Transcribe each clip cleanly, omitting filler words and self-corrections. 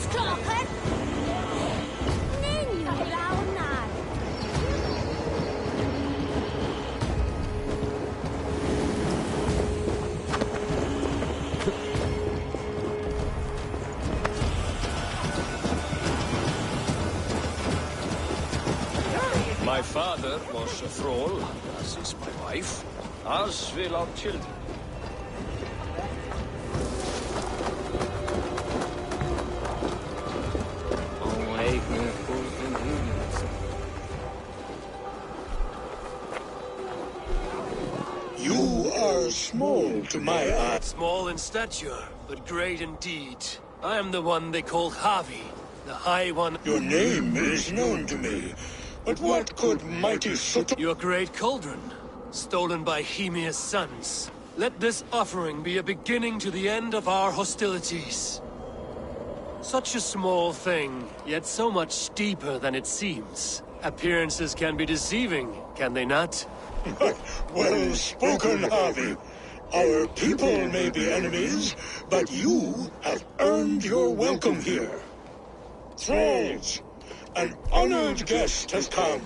Skrochen! Ninju launar! My father was a thrall, as is my wife, as will our children. You are small to my eye. Small in stature, but great in deed. I am the one they call Javi, the High One. Your name is known to me, but what could mighty Soto... Your great cauldron, stolen by Hemia's sons. Let this offering be a beginning to the end of our hostilities. Such a small thing, yet so much deeper than it seems. Appearances can be deceiving, can they not? Well spoken, Harvey. Our people may be enemies, but you have earned your welcome here. Thralls, an honored guest has come.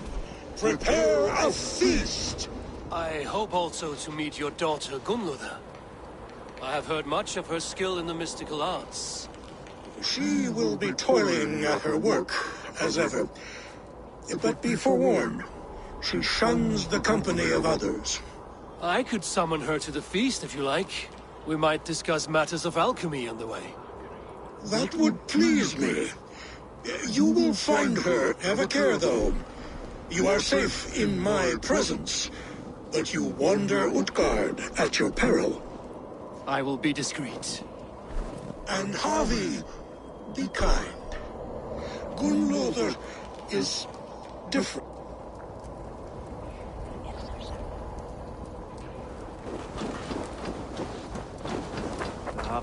Prepare a feast! I hope also to meet your daughter Gunluther. I have heard much of her skill in the mystical arts. She will be toiling at her work, as ever. But be forewarned, she shuns the company of others. I could summon her to the feast if you like. We might discuss matters of alchemy on the way. That would please me. You will find her. Have a care, though. You are safe in my presence, but you wander Utgard at your peril. I will be discreet. And Harvey, be kind. Gunlother is different.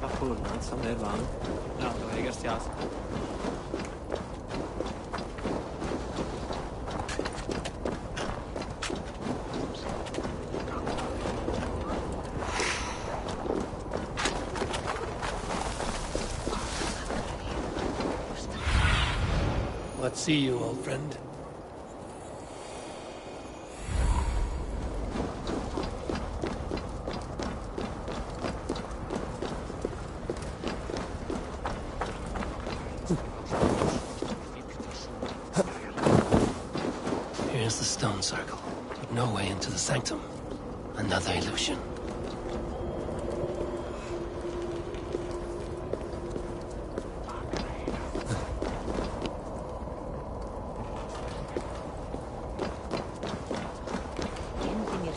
Var funnet som det var. Ja, det var egentlig jas. What see you, old friend? Here's the stone circle, but no way into the sanctum. Another illusion.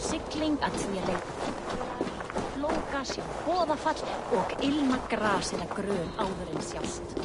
Sigling að því að leita. Flóka sjá boðafall og ilma grasina grön áður en sjást.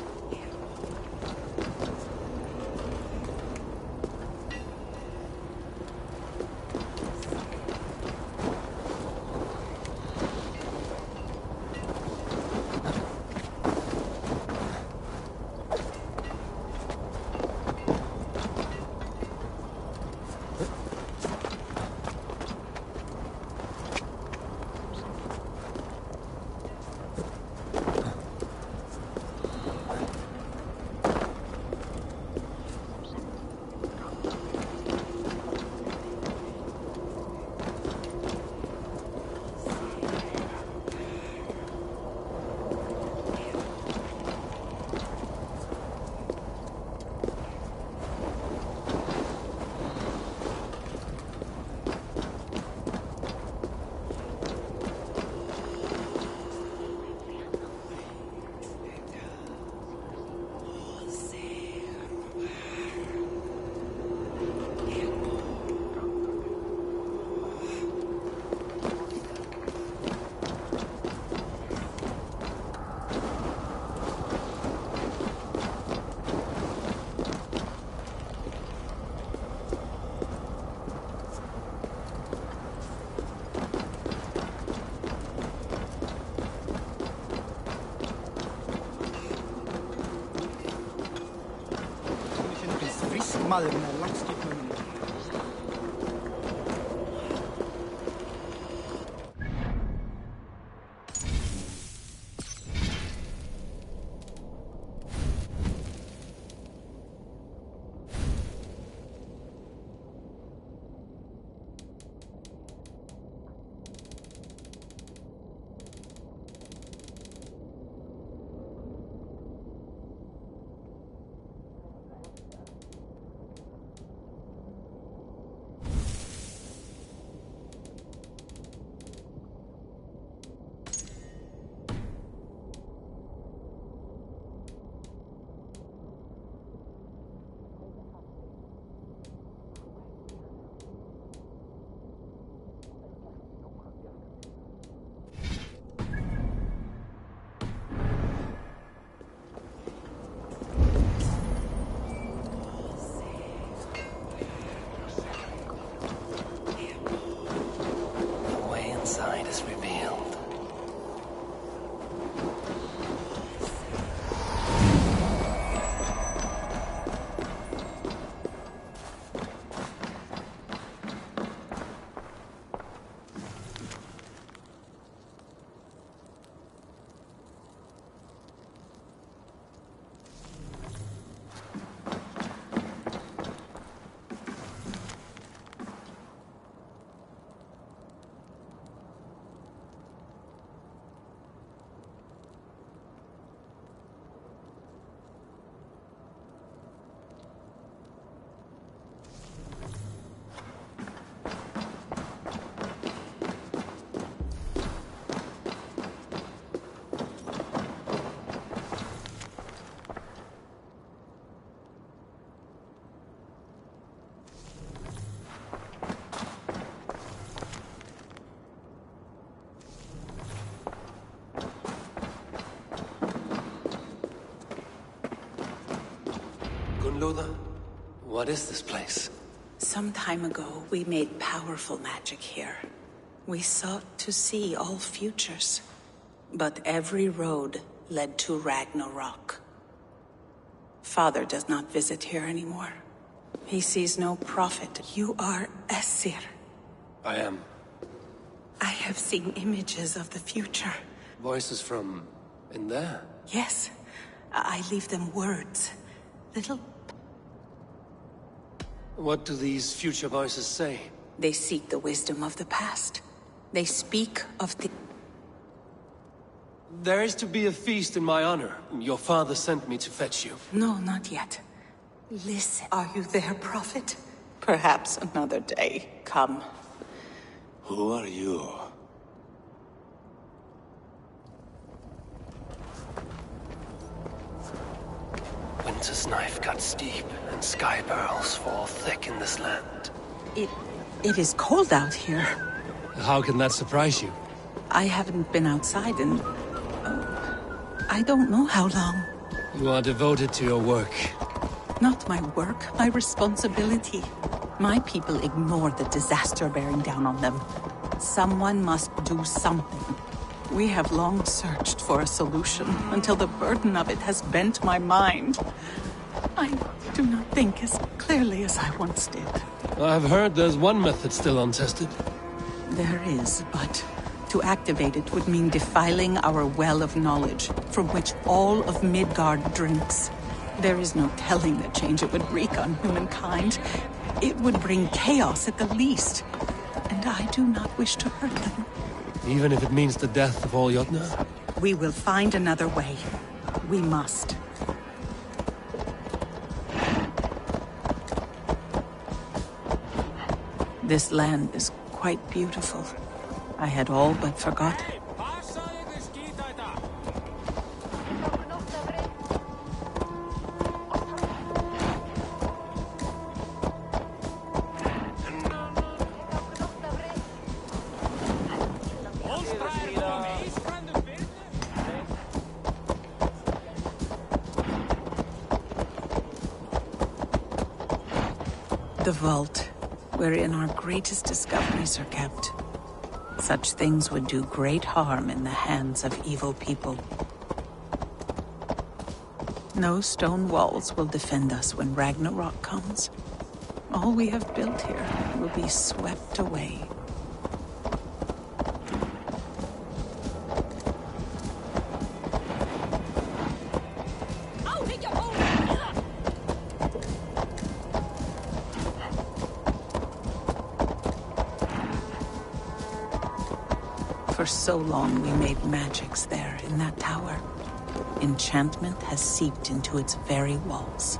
Maður með lagskipnum. Gunloda? What is this place? Some time ago, we made powerful magic here. We sought to see all futures. But every road led to Ragnarok. Father does not visit here anymore. He sees no profit. You are Esir. I am. I have seen images of the future. Voices from... in there? Yes. I leave them words. Little... What do these future voices say? They seek the wisdom of the past. They speak of the... There is to be a feast in my honor. Your father sent me to fetch you. No, not yet. Listen. Are you there, Prophet? Perhaps another day. Come. Who are you? Winter's knife cuts deep, and sky pearls fall thick in this land. It is cold out here. How can that surprise you? I haven't been outside in... I don't know how long. You are devoted to your work. Not my work, my responsibility. My people ignore the disaster bearing down on them. Someone must do something. We have long searched for a solution until the burden of it has bent my mind. I do not think as clearly as I once did. I've heard there's one method still untested. There is, but to activate it would mean defiling our well of knowledge, from which all of Midgard drinks. There is no telling the change it would wreak on humankind. It would bring chaos at the least. And I do not wish to hurt them. Even if it means the death of all Jotnar? We will find another way. We must. This land is quite beautiful. I had all but forgotten. The vault, wherein our greatest discoveries are kept. Such things would do great harm in the hands of evil people. No stone walls will defend us when Ragnarok comes. All we have built here will be swept away. For so long we made magics there in that tower. Enchantment has seeped into its very walls.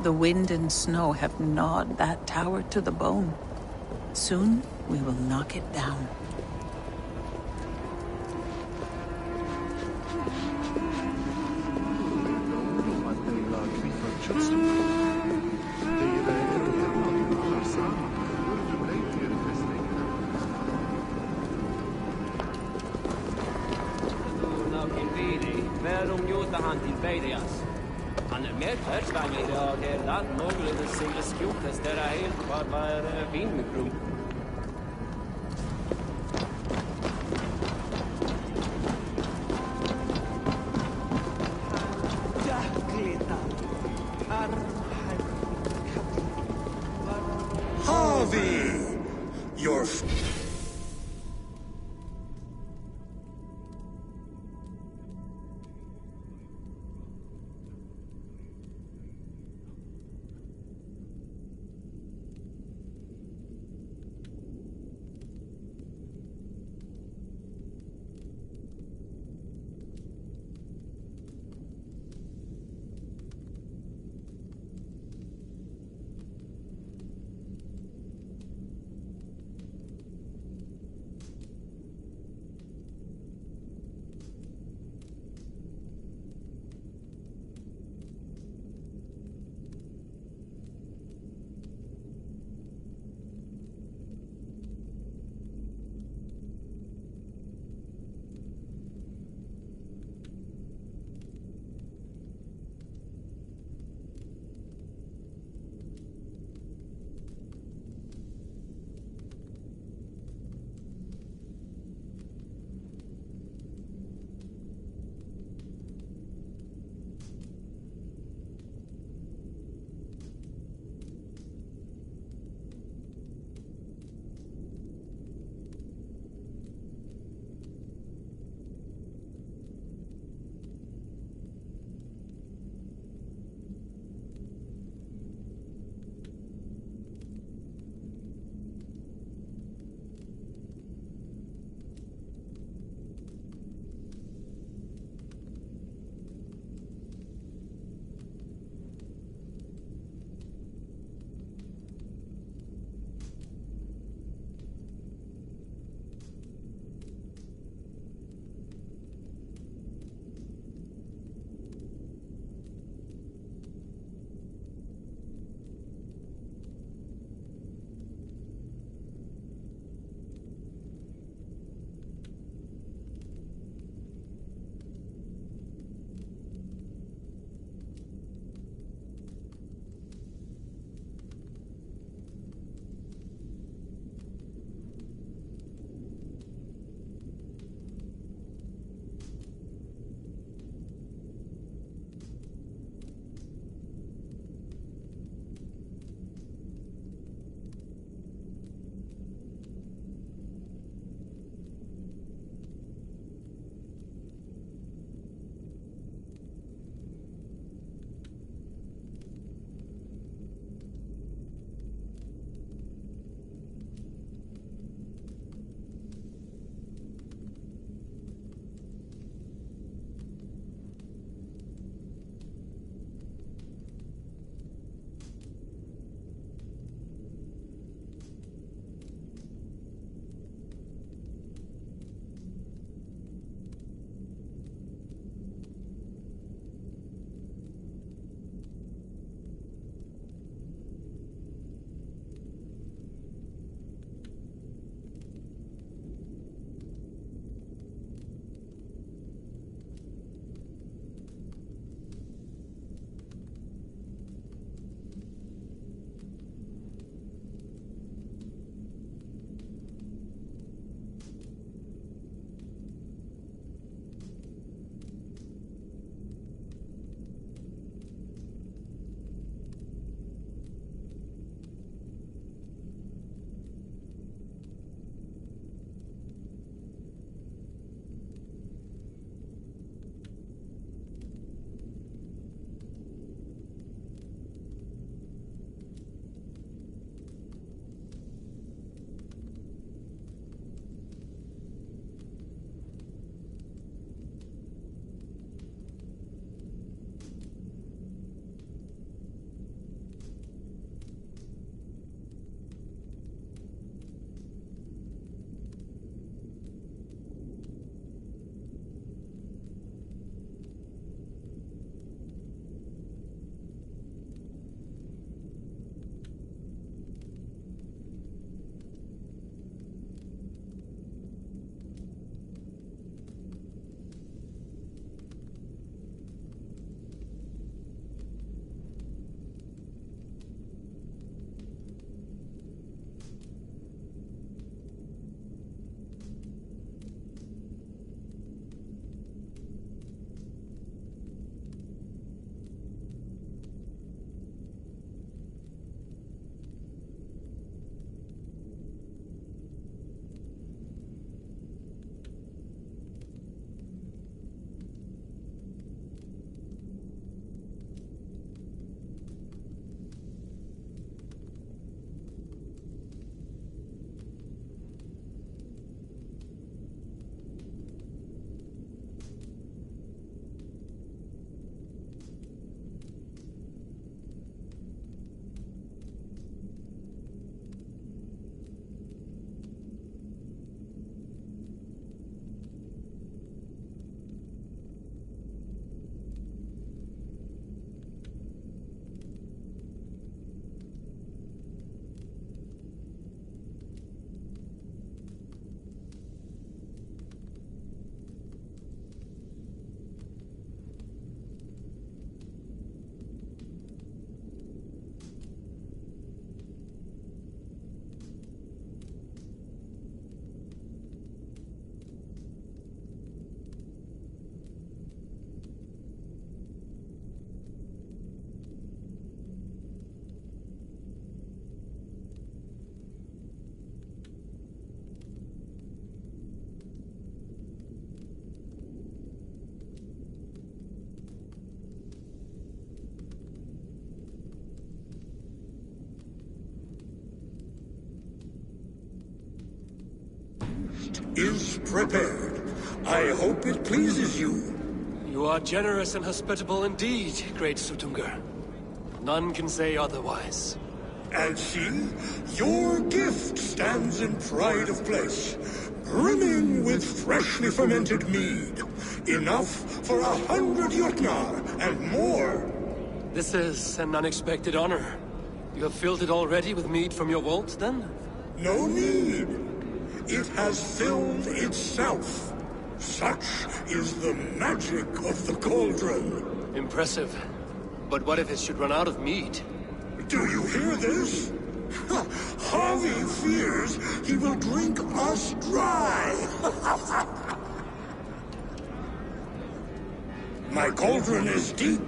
The wind and snow have gnawed that tower to the bone. Soon we will knock it down. Han mer tverrsvanglig og det land noenlunde sille skjortes der helt var vindmikro. Harvey! Your... is prepared. I hope it pleases you. You are generous and hospitable indeed, great Sutungur. None can say otherwise. And see, your gift stands in pride of place, brimming with freshly fermented mead. Enough for 100 Jotnar and more. This is an unexpected honor. You have filled it already with mead from your vault, then? No need. It has filled itself. Such is the magic of the cauldron. Impressive. But what if it should run out of mead? Do you hear this? Harvey fears he will drink us dry. My cauldron is deep,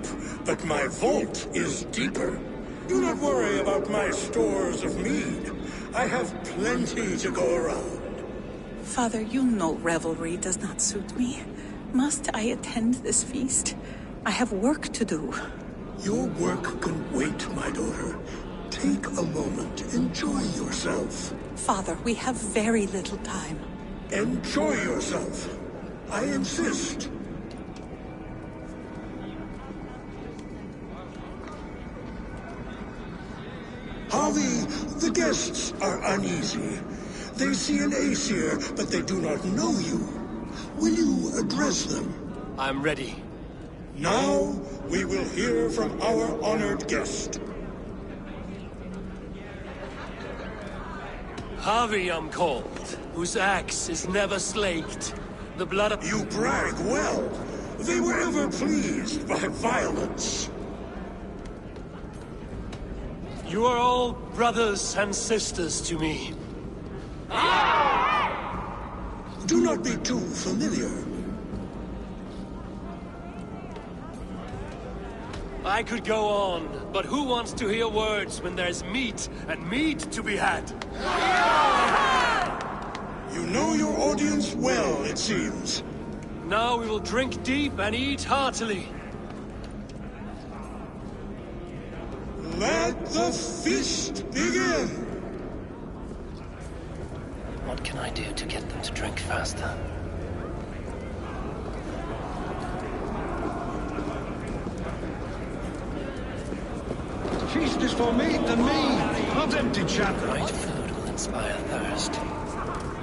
but my vault is deeper. Do not worry about my stores of mead. I have plenty to go around. Father, you know revelry does not suit me. Must I attend this feast? I have work to do. Your work can wait, my daughter. Take a moment. Enjoy yourself. Father, we have very little time. Enjoy yourself. I insist. Harvey, the guests are uneasy. They see an Aesir, but they do not know you. Will you address them? I'm ready. Now, we will hear from our honored guest. Harvey, I'm called, whose axe is never slaked. The blood of... You brag well. They were ever pleased by violence. You are all brothers and sisters to me. Do not be too familiar. I could go on, but who wants to hear words when there's meat and meat to be had? You know your audience well, it seems. Now we will drink deep and eat heartily. Let the feast begin! What can I do to get them to drink faster? Feast is for meat and mead, not empty chatter. Right food will inspire thirst.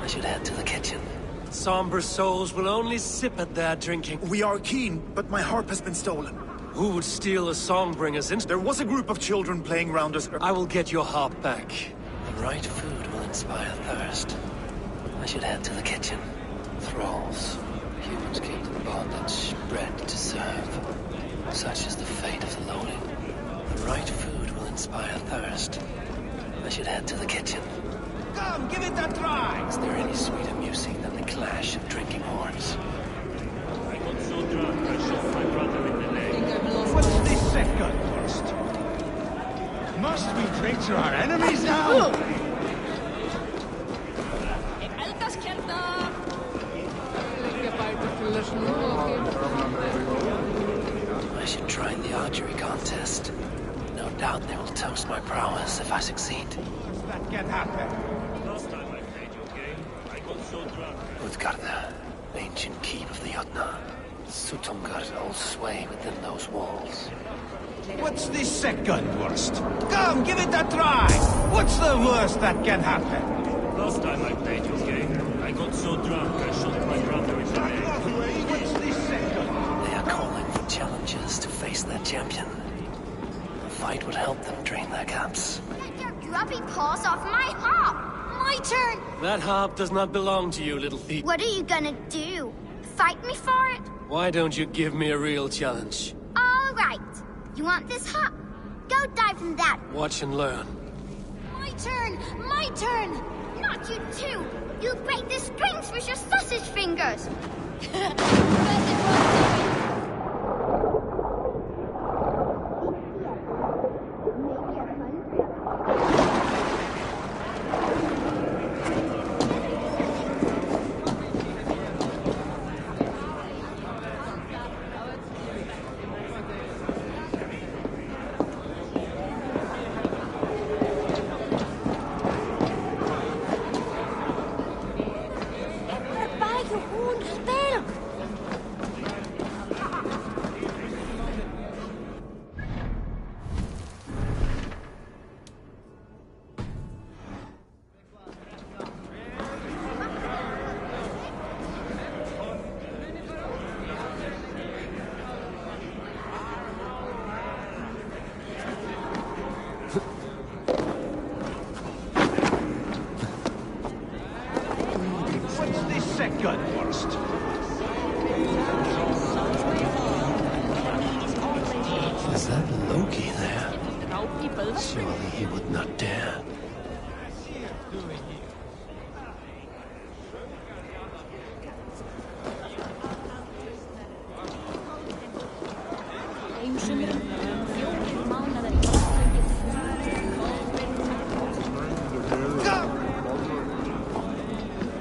I should head to the kitchen. Somber souls will only sip at their drinking. We are keen, but my harp has been stolen. Who would steal a songbringer's instrument? There was a group of children playing round us. I will get your harp back. The right food will inspire thirst. I should head to the kitchen. Thralls. Humans kept in bondage, bred to serve. Such is the fate of the lowly. The right food will inspire thirst. I should head to the kitchen. Come, give it a try! Is there any sweeter music than the clash of drinking horns? I got so drunk I shot my brother in the leg. What's this second worst? Must we drink to our enemies now? I should try the archery contest. No doubt they will toast my prowess if I succeed. That can happen. Last time I played your game, I got so drunk. Utgarda, ancient keep of the Jotnar. Sutungur holds sway within those walls. What's the second worst? Come, give it a try! What's the worst that can happen? Last time I played your game, I got so drunk I shot my brother in the leg. What's the second? They are calling for challengers to face their champion. The fight would help them drain their cups. Get your grubby paws off my harp! My turn! That harp does not belong to you, little thief. What are you gonna do? Fight me for it? Why don't you give me a real challenge? All right. You want this harp? Go dive in that. Watch and learn. My turn! My turn! Not you too! You'll break the strings with your sausage fingers! Surely he would not dare.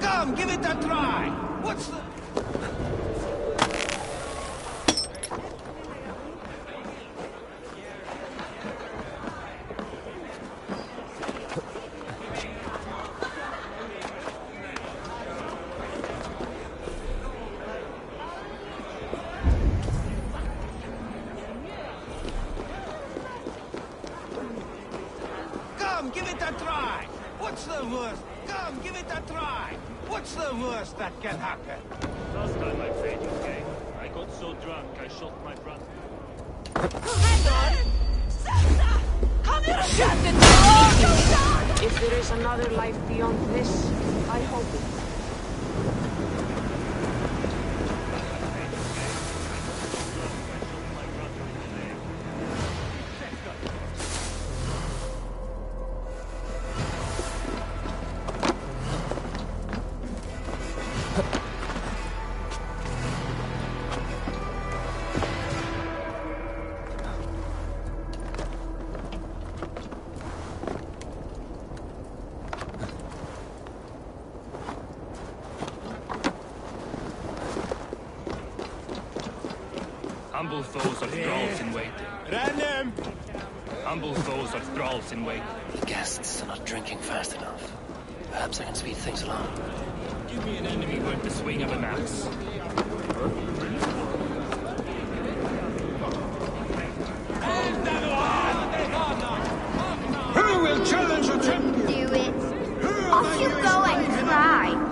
Come, give it a try! What's the... Come, give it a try! What's the worst? Come, give it a try! What's the worst that can happen? Last time I played this game, I got so drunk I shot my brother. Come here! Shut the door! If there is another life beyond this, I hope it. Humble foes are thralls in waiting. Random! Humble foes are thralls in waiting. The guests are not drinking fast enough. Perhaps I can speed things along. Give me an enemy worth the swing of an axe. Who will challenge the champion? Do it. Off you go and try.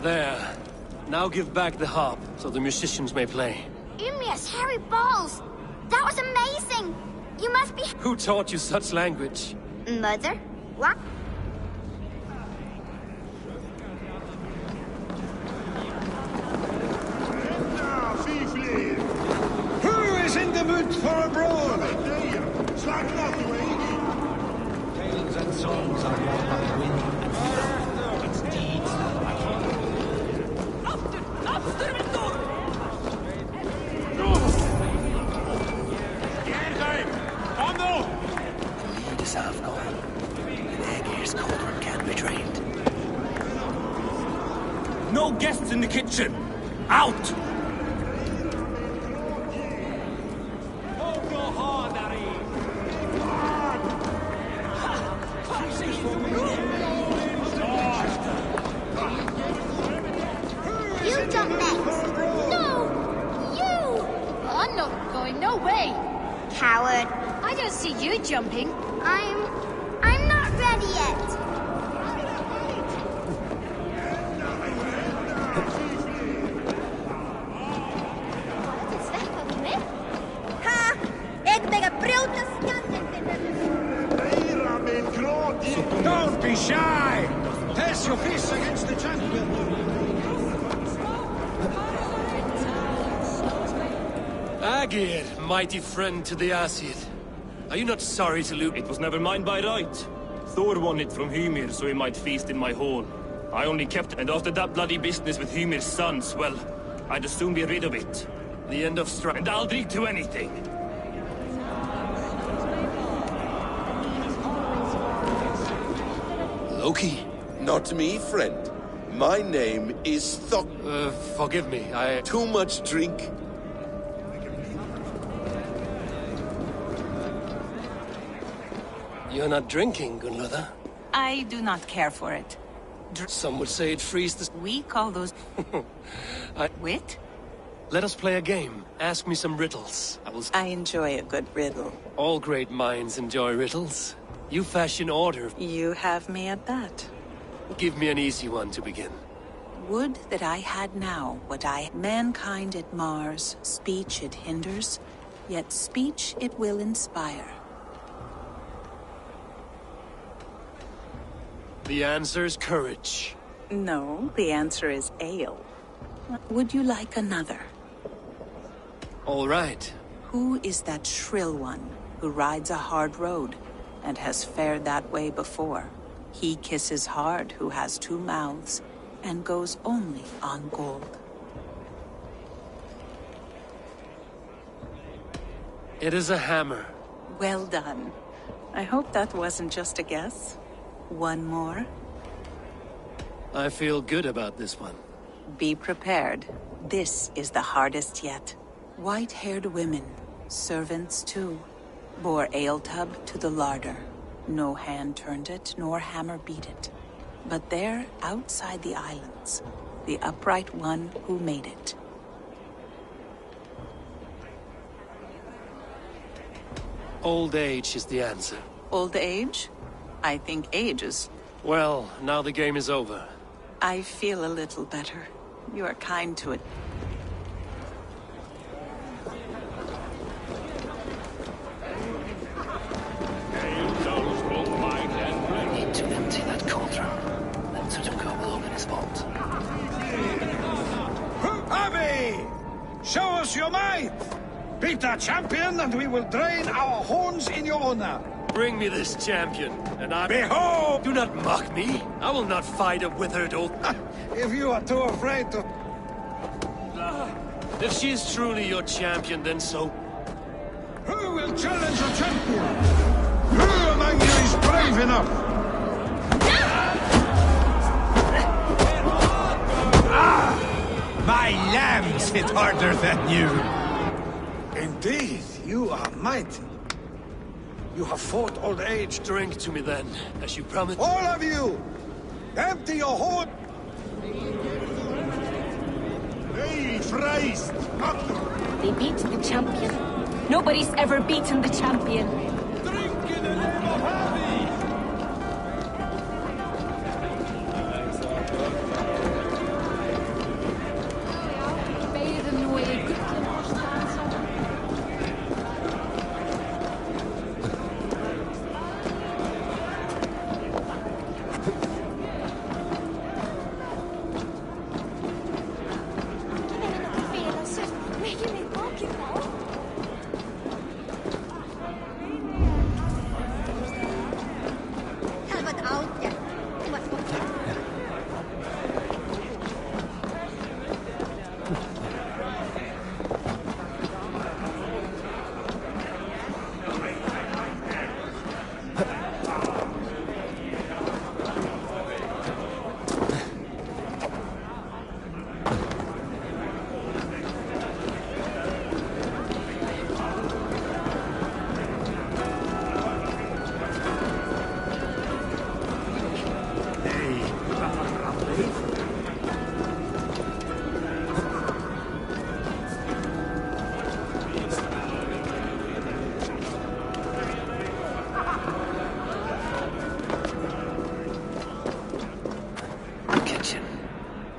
There. Now give back the harp, so the musicians may play. Ymir's hairy balls! That was amazing! You must be... Who taught you such language? Mother? What? Who is in the mood for a brawl? Tales and songs are more like wind and fire. It's deeds that matter. The lead is half gone. And Aegir's cauldron can't be drained. No guests in the kitchen! Out! You jump next! No! You! I'm not going, no way! Coward. I don't see you jumping. I'm not ready yet. Ha! Jeg blir brød og skallen til Don't be shy! Test your fists against the champion. Aegir, mighty friend to the Aesir. Are you not sorry to lose? It was never mine by right. Thor won it from Hymir so he might feast in my hall. I only kept it, and after that bloody business with Hymir's sons, well, I'd as soon be rid of it. The end of strife. And I'll drink to anything. Loki? Not me, friend. My name is Thok. Forgive me, Too much drink? You're not drinking, Gunlother? I do not care for it. Some would say it frees the... We call those... Wit? Let us play a game. Ask me some riddles. I enjoy a good riddle. All great minds enjoy riddles. You fashion order. You have me at that. Give me an easy one to begin. Would that I had now what mankind it mars, speech it hinders, yet speech it will inspire. The answer's courage. No, the answer is ale. Would you like another? All right. Who is that shrill one who rides a hard road and has fared that way before? He kisses hard who has 2 mouths and goes only on gold. It is a hammer. Well done. I hope that wasn't just a guess. One more? I feel good about this one. Be prepared. This is the hardest yet. White-haired women, servants too, bore ale tub to the larder. No hand turned it, nor hammer beat it. But there, outside the islands, the upright one who made it. Old age is the answer. Old age? I think age is... Well, now the game is over. I feel a little better. You are kind to it. I need to empty that cauldron. Then Tsutoku will open his vault. Harvey! Show us your might! Beat our champion and we will drain our horns in your honor. Bring me this champion, and I... Behold! Do not mock me. I will not fight a withered old... If you are too afraid to... If she is truly your champion, then so... Who will challenge a champion? Who among you is brave enough? My lambs hit harder than you. Indeed, you are mighty. You have fought old age. Drink to me then, as you promised. All of you! Empty your horn! Hey, Christ! They beat the champion. Nobody's ever beaten the champion. Drink in the name of Harvey!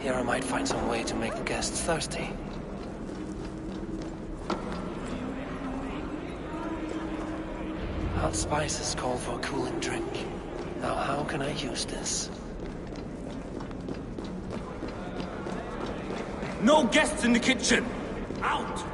Here I might find some way to make the guests thirsty. Hot spices call for a cooling drink. Now how can I use this? No guests in the kitchen! Out!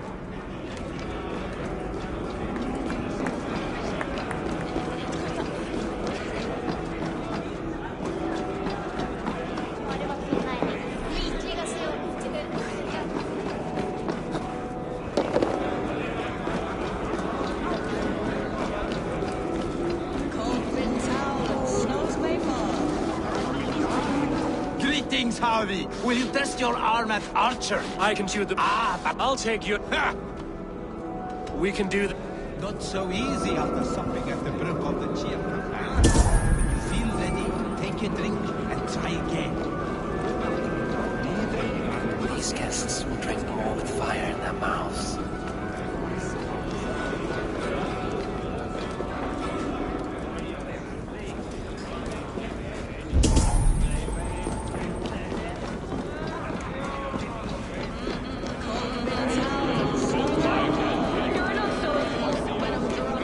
Greetings, Harvey. Will you test your arm at archer? I can shoot the... but I'll take you... Ha! We can do the... Not so easy after supping at the brook of the Chia. When you feel ready, take a drink and Try again. These guests will drink more with fire in their mouths.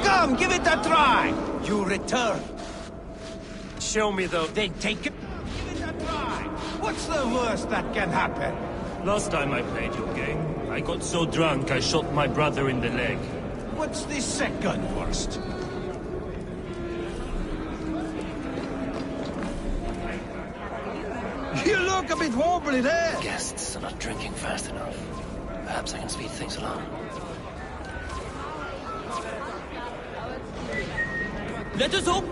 Come, give it a try! You return. Show me, though. Then take it. Give it a try. What's the worst that can happen? Last time I played your game, I got so drunk I shot my brother in the leg. What's the second worst? You look a bit wobbly there. Guests are not drinking fast enough. Perhaps I can speed things along. Let us hope!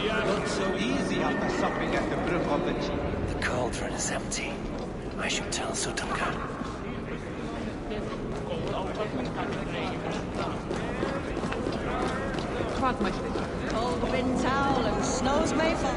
Not so easy after supping at the brook of the cheek. The cauldron is empty. I should tell Sutunga. Cold wind howl and snows may fall.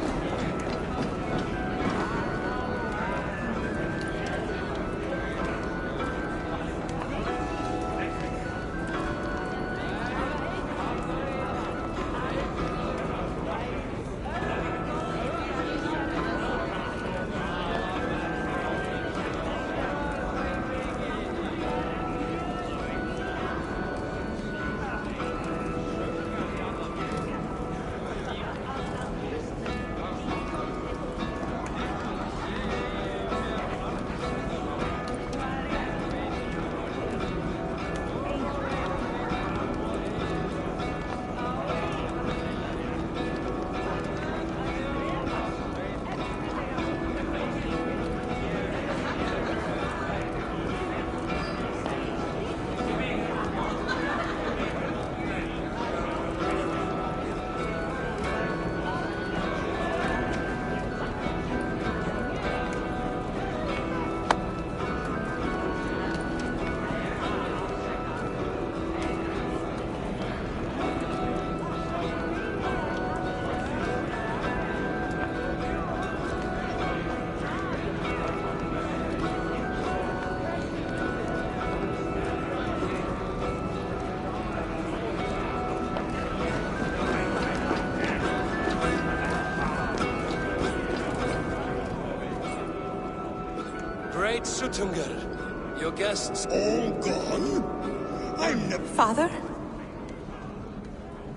Great Sutungar. Your guests... All gone? I'm never... Father?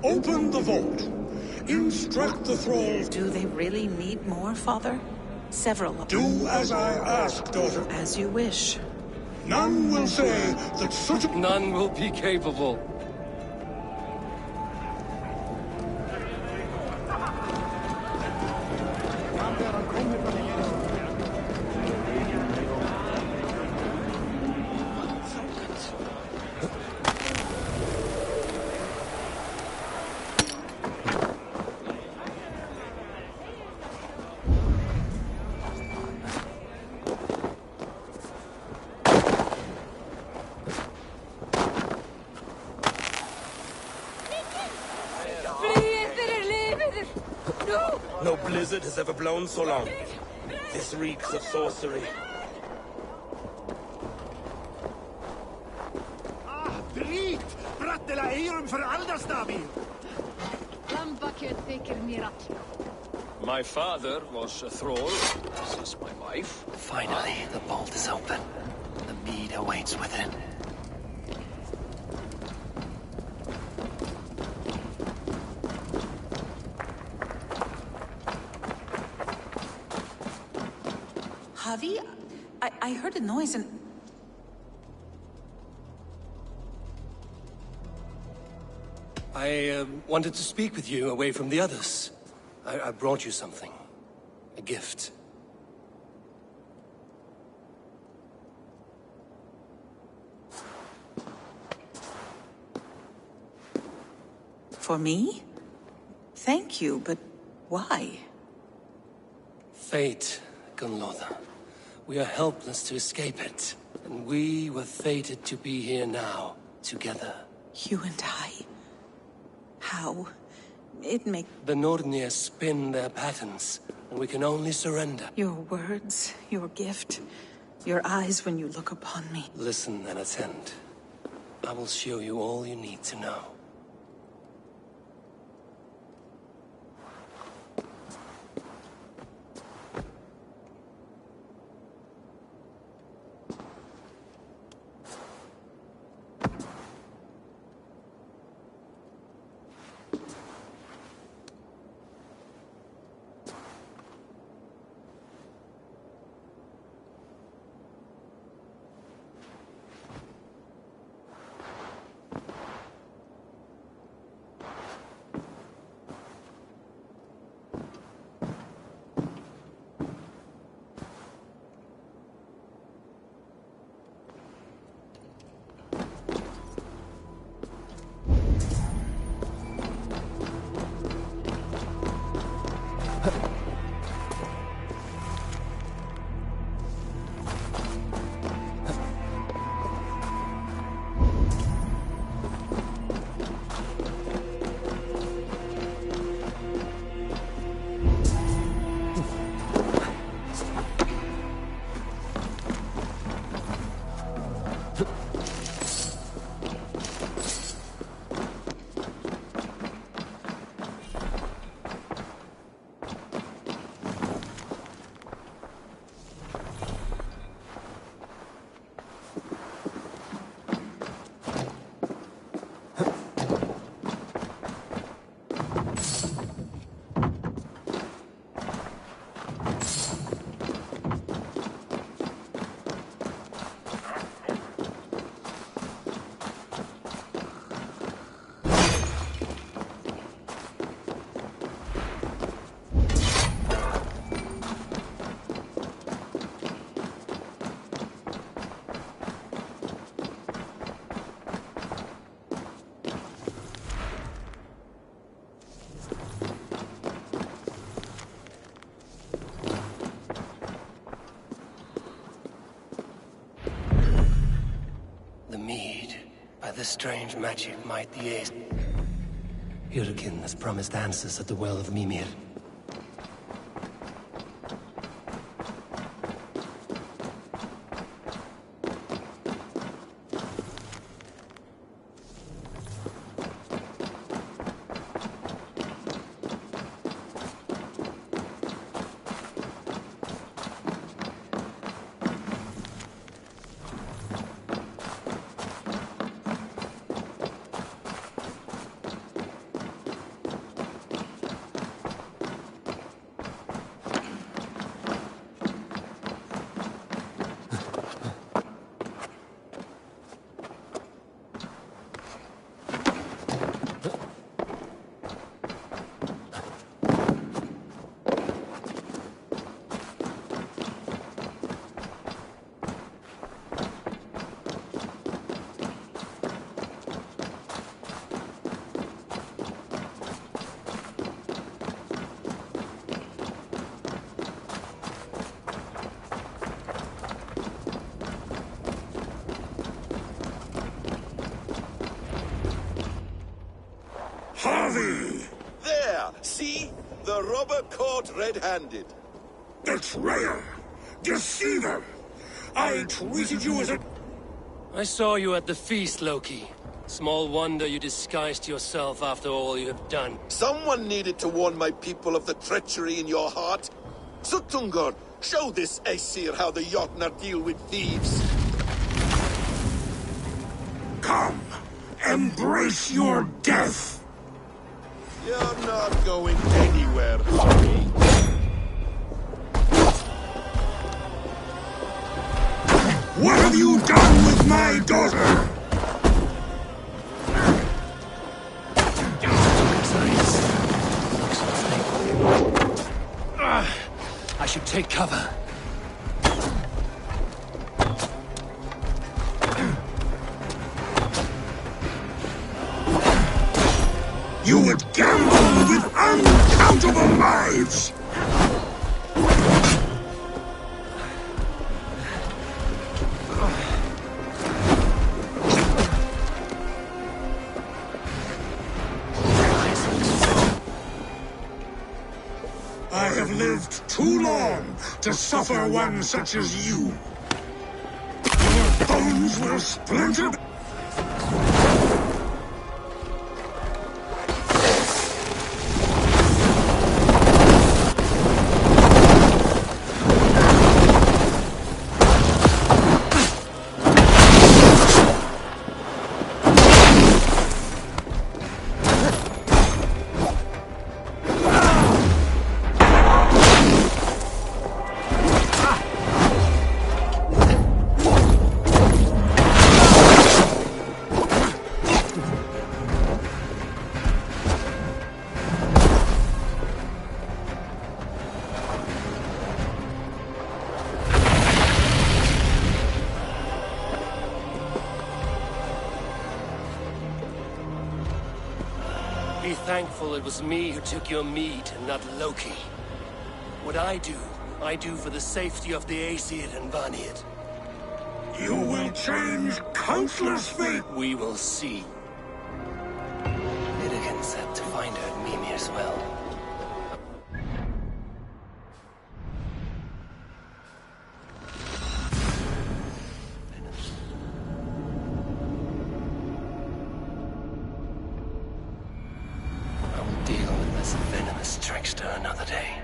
Open the vault. Instruct the thralls. Do they really need more, Father? Several of them. Do as I ask, daughter. As you wish. None will say that Sutungar... None will be capable. No blizzard has ever blown so long. This reeks of sorcery. Drit! Brattela eirum för aldarstavi! My father was a thrall. This is my wife. Finally, the vault is open. The mead awaits within. Javi, I heard a noise and... I wanted to speak with you away from the others. I brought you something. A gift. For me? Thank you, but why? Fate, Gunlotha. We are helpless to escape it. And we were fated to be here now, together. You and I? how. It makes... The Nordnir spin their patterns, and we can only surrender. Your words, your gift, your eyes when you look upon me. Listen and attend. I will show you all you need to know. The strange magic might the ace. Jurgen has promised answers at the Well of Mimir. There! See? The robber caught red-handed. Betrayer! Deceiver! I treated you as a... I saw you at the feast, Loki. Small wonder you disguised yourself after all you have done. Someone needed to warn my people of the treachery in your heart. Suttungr, show this Aesir how the Jotnar deal with thieves. Come! Embrace your death! You're not going anywhere, Harry. What have you done with my daughter? I should take cover. You would gamble with uncountable lives! lived too long to suffer one such as you. Your bones will splinter. Be thankful it was me who took your meat and not Loki. What I do for the safety of the Aesir and Vanir. You will change countless fate. We will see. Vidigan said to find her at Mimir's well. I will deal with this venomous trickster another day.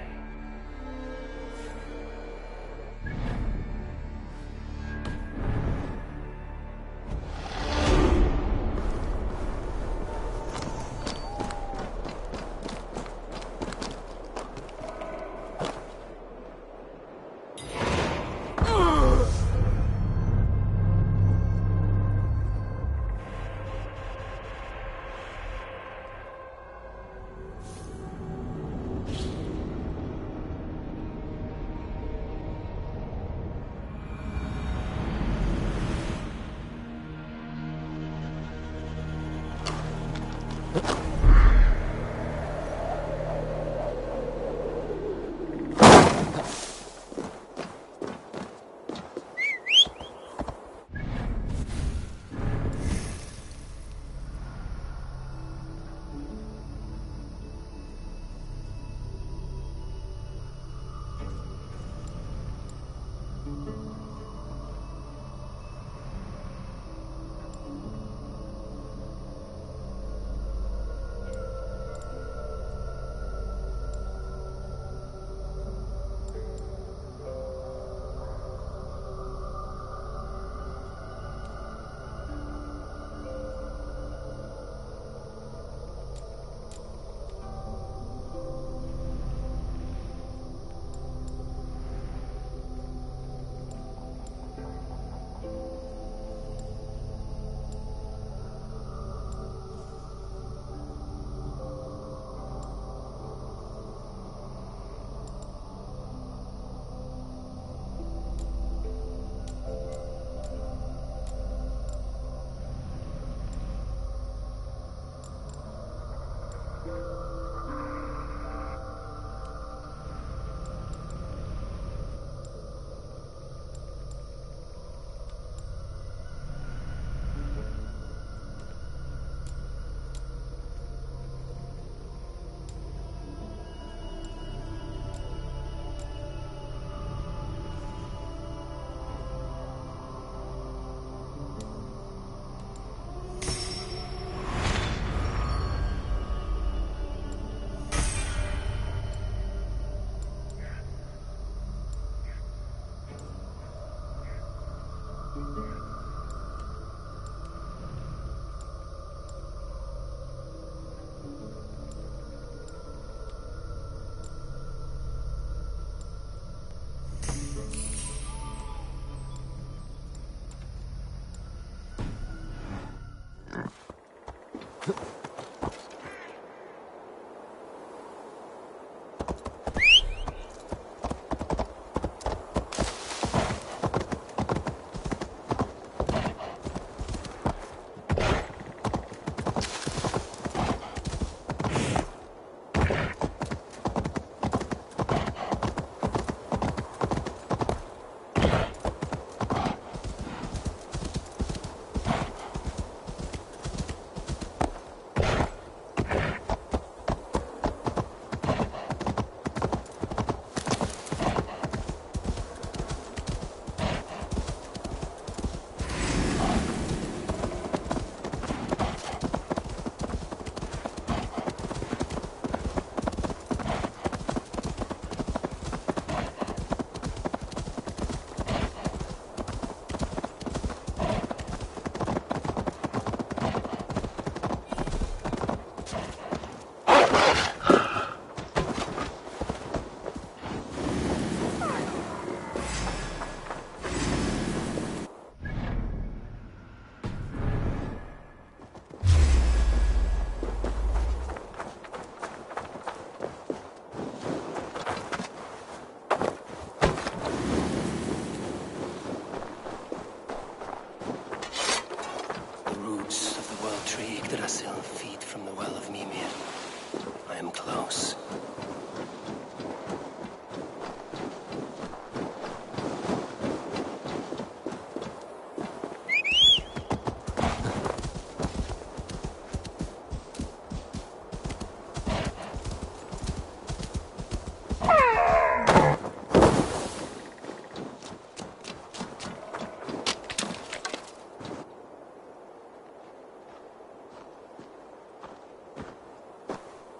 close.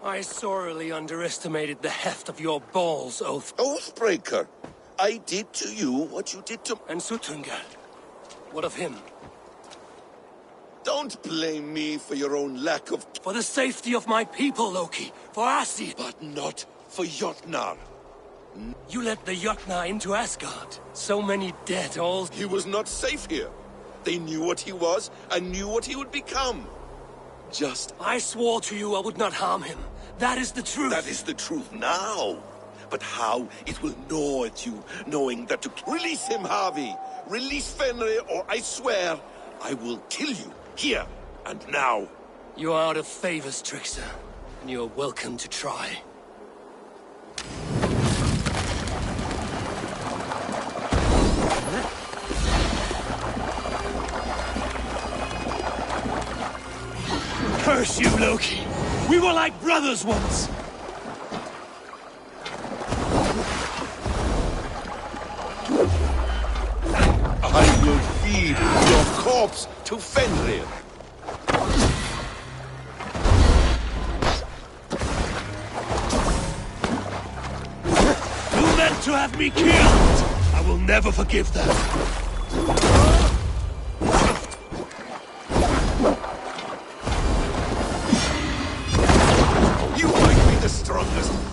I sorely underestimated the heft of your balls, Oathbreaker! I did to you what you did to... And Sutunga. What of him? Don't blame me for your own lack of... For the safety of my people, Loki. For Asi. But not for Jotnar. You let the Jotnar into Asgard. So many dead, all... He was not safe here. They knew what he was, and knew what he would become. I swore to you I would not harm him. That is the truth. That is the truth now. But how it will gnaw at you, knowing that to... Release him, Harvey! Release Fenrir, or I swear, I will kill you, here and now. You are out of favors, trickster. And you are welcome to try. Curse you, Loki! We were like brothers once! I will feed your corpse to Fenrir! You meant to have me killed! I will never forgive that!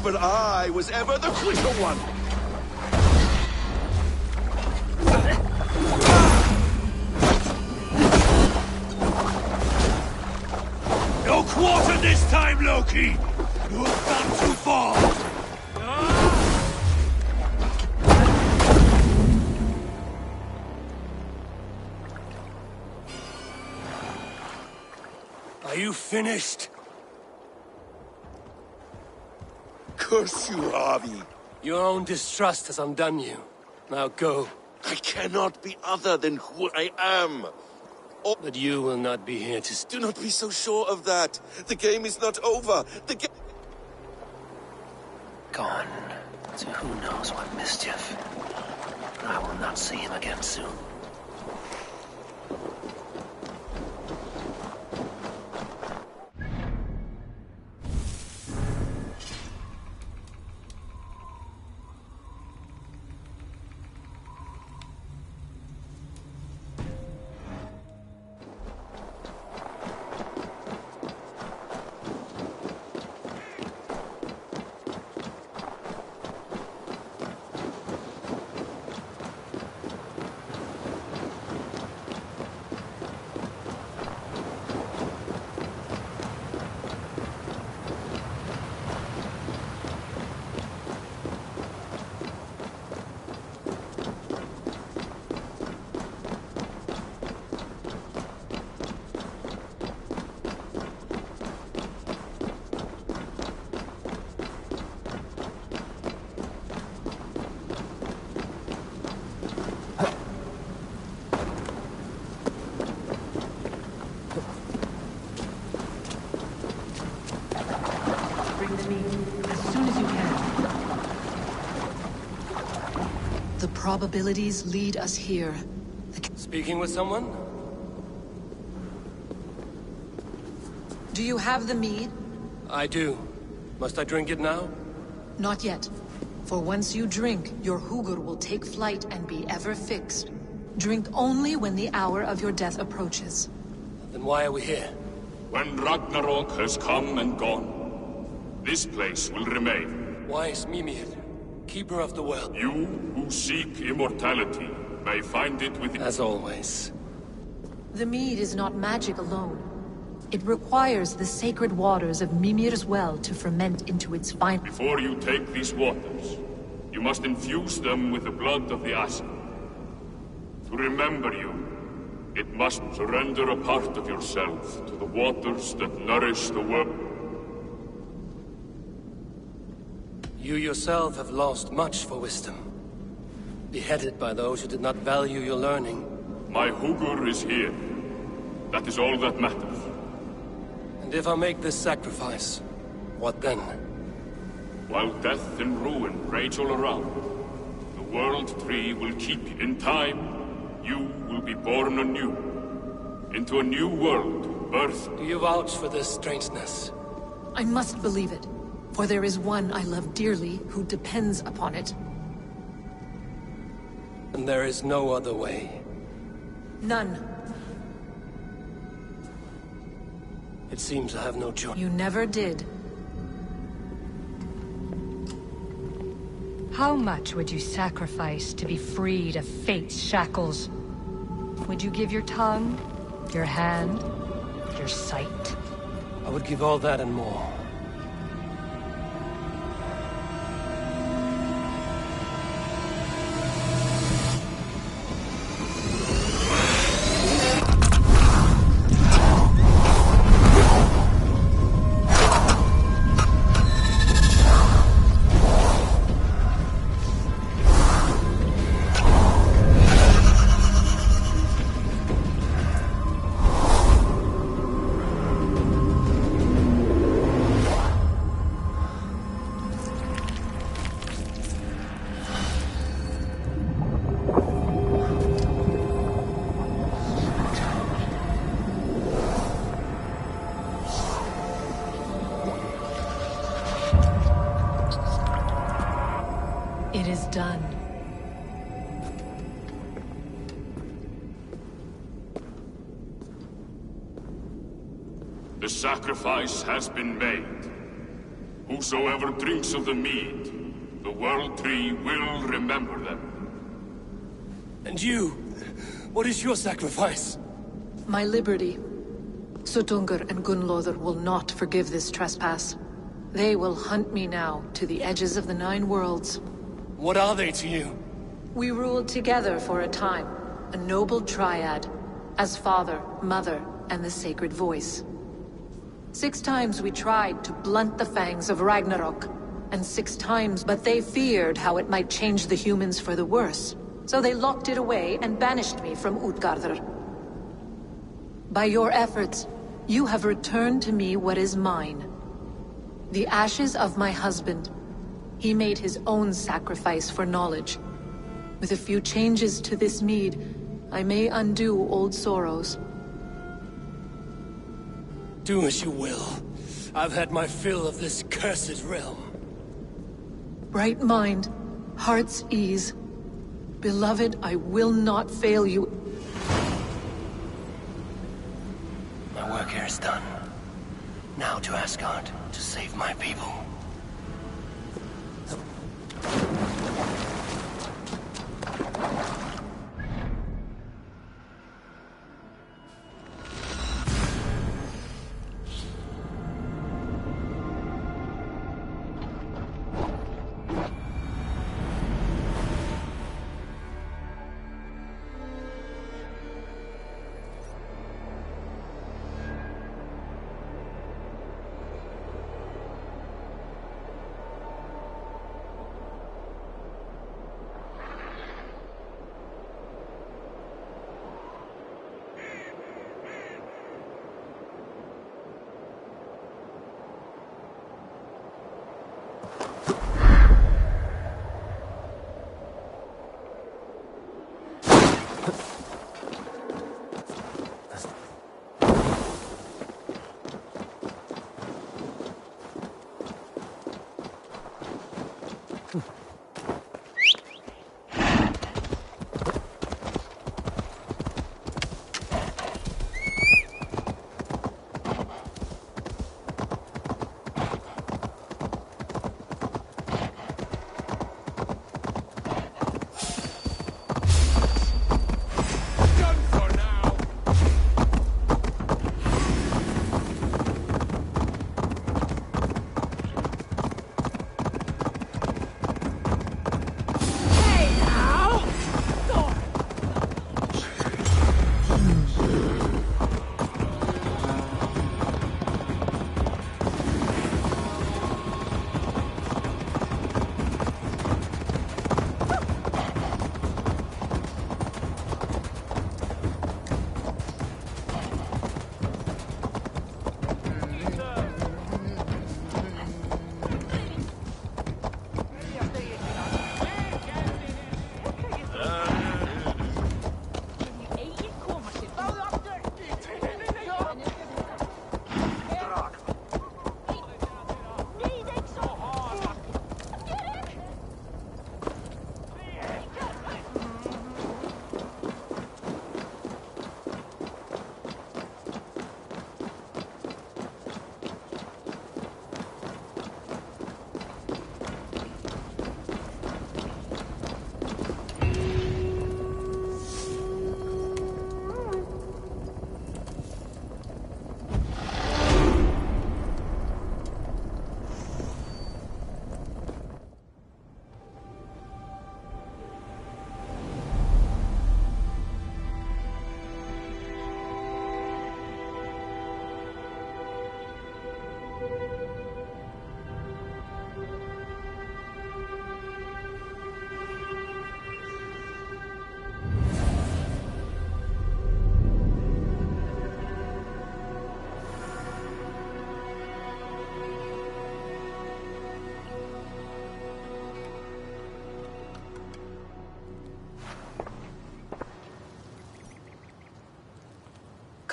But I was ever the quicker one. No quarter this time, Loki! You have gone too far! Are you finished? Curse you, Harvey. Your own distrust has undone you. Now go. I cannot be other than who I am. But you will not be here to... Do not be so sure of that. The game is not over. The game... Gone to who knows what mischief. I will not see him again soon. Probabilities lead us here. Speaking with someone? Do you have the mead? I do. Must I drink it now? Not yet. For once you drink, your Hugur will take flight and be ever fixed. Drink only when the hour of your death approaches. Then why are we here? When Ragnarok has come and gone, this place will remain. Why is Mimir, keeper of the well? You who seek immortality may find it within... As always. The mead is not magic alone. It requires the sacred waters of Mimir's well to ferment into its final... Before you take these waters, you must infuse them with the blood of the Asgard. To remember you, it must surrender a part of yourself to the waters that nourish the world. You yourself have lost much for wisdom. Beheaded by those who did not value your learning. My Hugur is here. That is all that matters. And if I make this sacrifice, what then? While death and ruin rage all around, the World Tree will keep you. In time, you will be born anew. Into a new world, birthed. Do you vouch for this strangeness? I must believe it, for there is one I love dearly who depends upon it. And there is no other way. None. It seems I have no choice. You never did. How much would you sacrifice to be freed of fate's shackles? Would you give your tongue, your hand, your sight? I would give all that and more. It is done. The sacrifice has been made. Whosoever drinks of the mead, the World Tree will remember them. And you? What is your sacrifice? My liberty. Sutungur and Gunlother will not forgive this trespass. They will hunt me now to the edges of the 9 worlds. What are they to you? We ruled together for a time, a noble triad, as father, mother, and the sacred voice. 6 times we tried to blunt the fangs of Ragnarok, and 6 times, but they feared how it might change the humans for the worse. So they locked it away and banished me from Utgardr. By your efforts, you have returned to me what is mine. The ashes of my husband. He made his own sacrifice for knowledge. With a few changes to this mead, I may undo old sorrows. Do as you will. I've had my fill of this cursed realm. Bright mind, heart's ease. Beloved, I will not fail you. My work here is done. Now to Asgard, to save my people.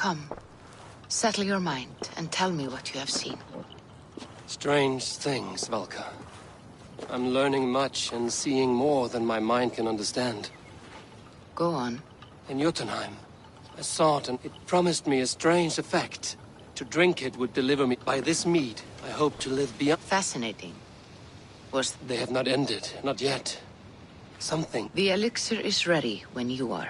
Come. Settle your mind and tell me what you have seen. Strange things, Valka. I'm learning much and seeing more than my mind can understand. Go on. In Jotunheim, I saw it and it promised me a strange effect. To drink it would deliver me. By this mead, I hope to live beyond... Fascinating. They have not ended, not yet. Something... The elixir is ready when you are.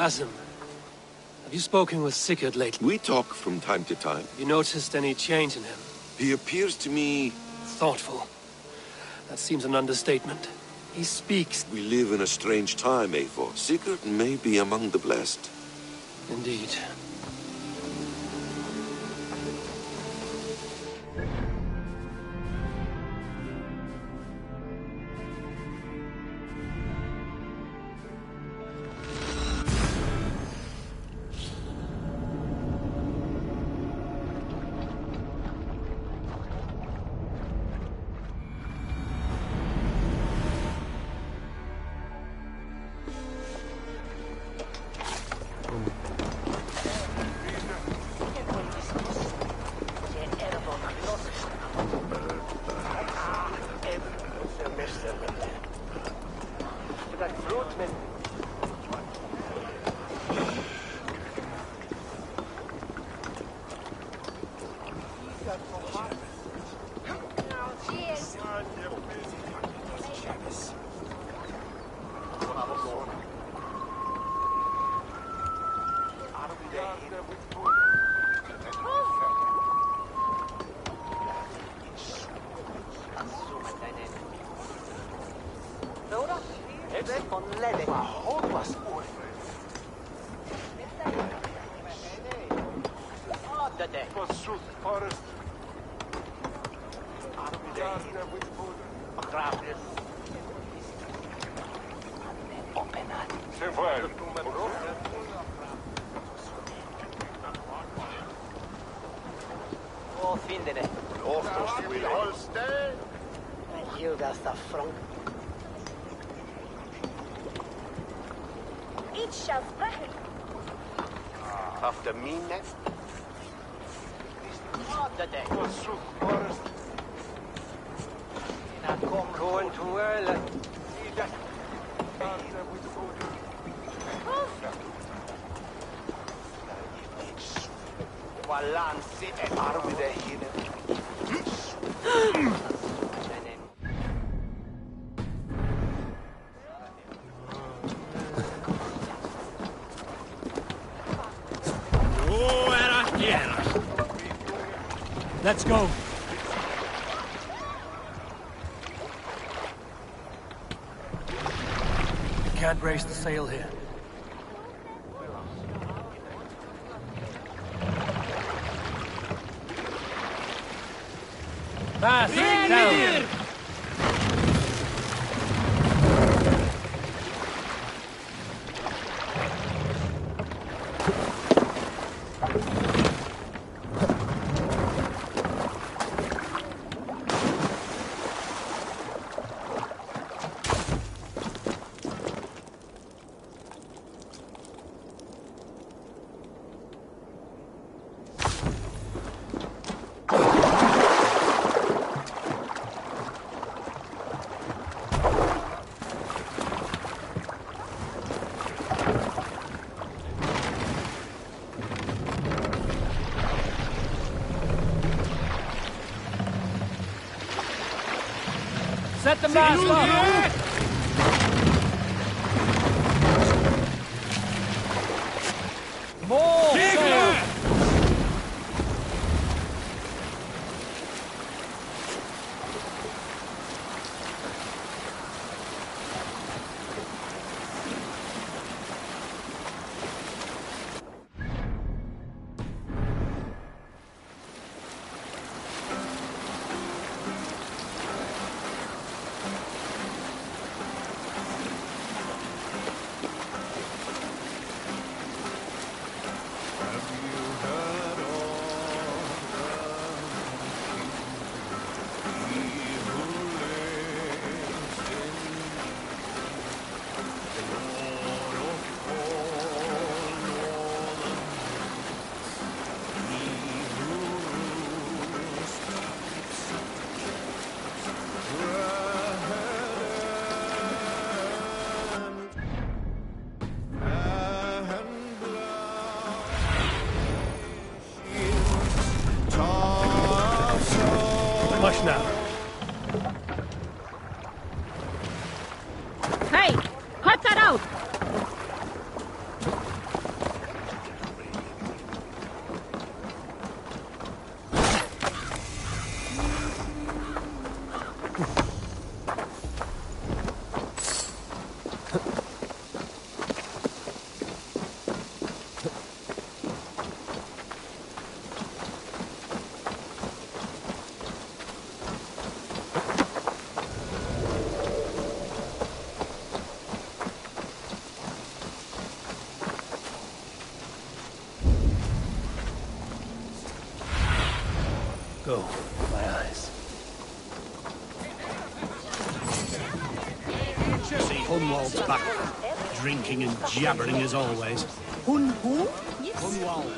Basim, have you spoken with Sigurd lately? We talk from time to time. Have you noticed any change in him? He appears to me... thoughtful. That seems an understatement. He speaks. We live in a strange time, Eivor. Sigurd may be among the blessed. Indeed. Let's go. Can't raise the sail here. Fast down. Set the mast up! More sail! Much now. Hey, cut that out! Hunwald's back, drinking and jabbering as always. Who?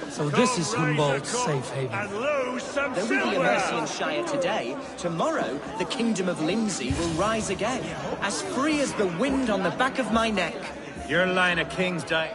So this is Hunwald's safe haven. And lose some There will be a Mercian Shire today. Tomorrow, the Kingdom of Lindsay will rise again, as free as the wind on the back of my neck. Your line of kings die.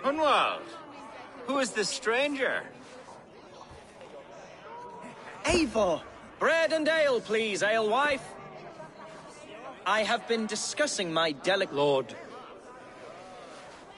Hunwald, who is this stranger? Eivor! Bread and ale, please, alewife. I have been discussing my Lord.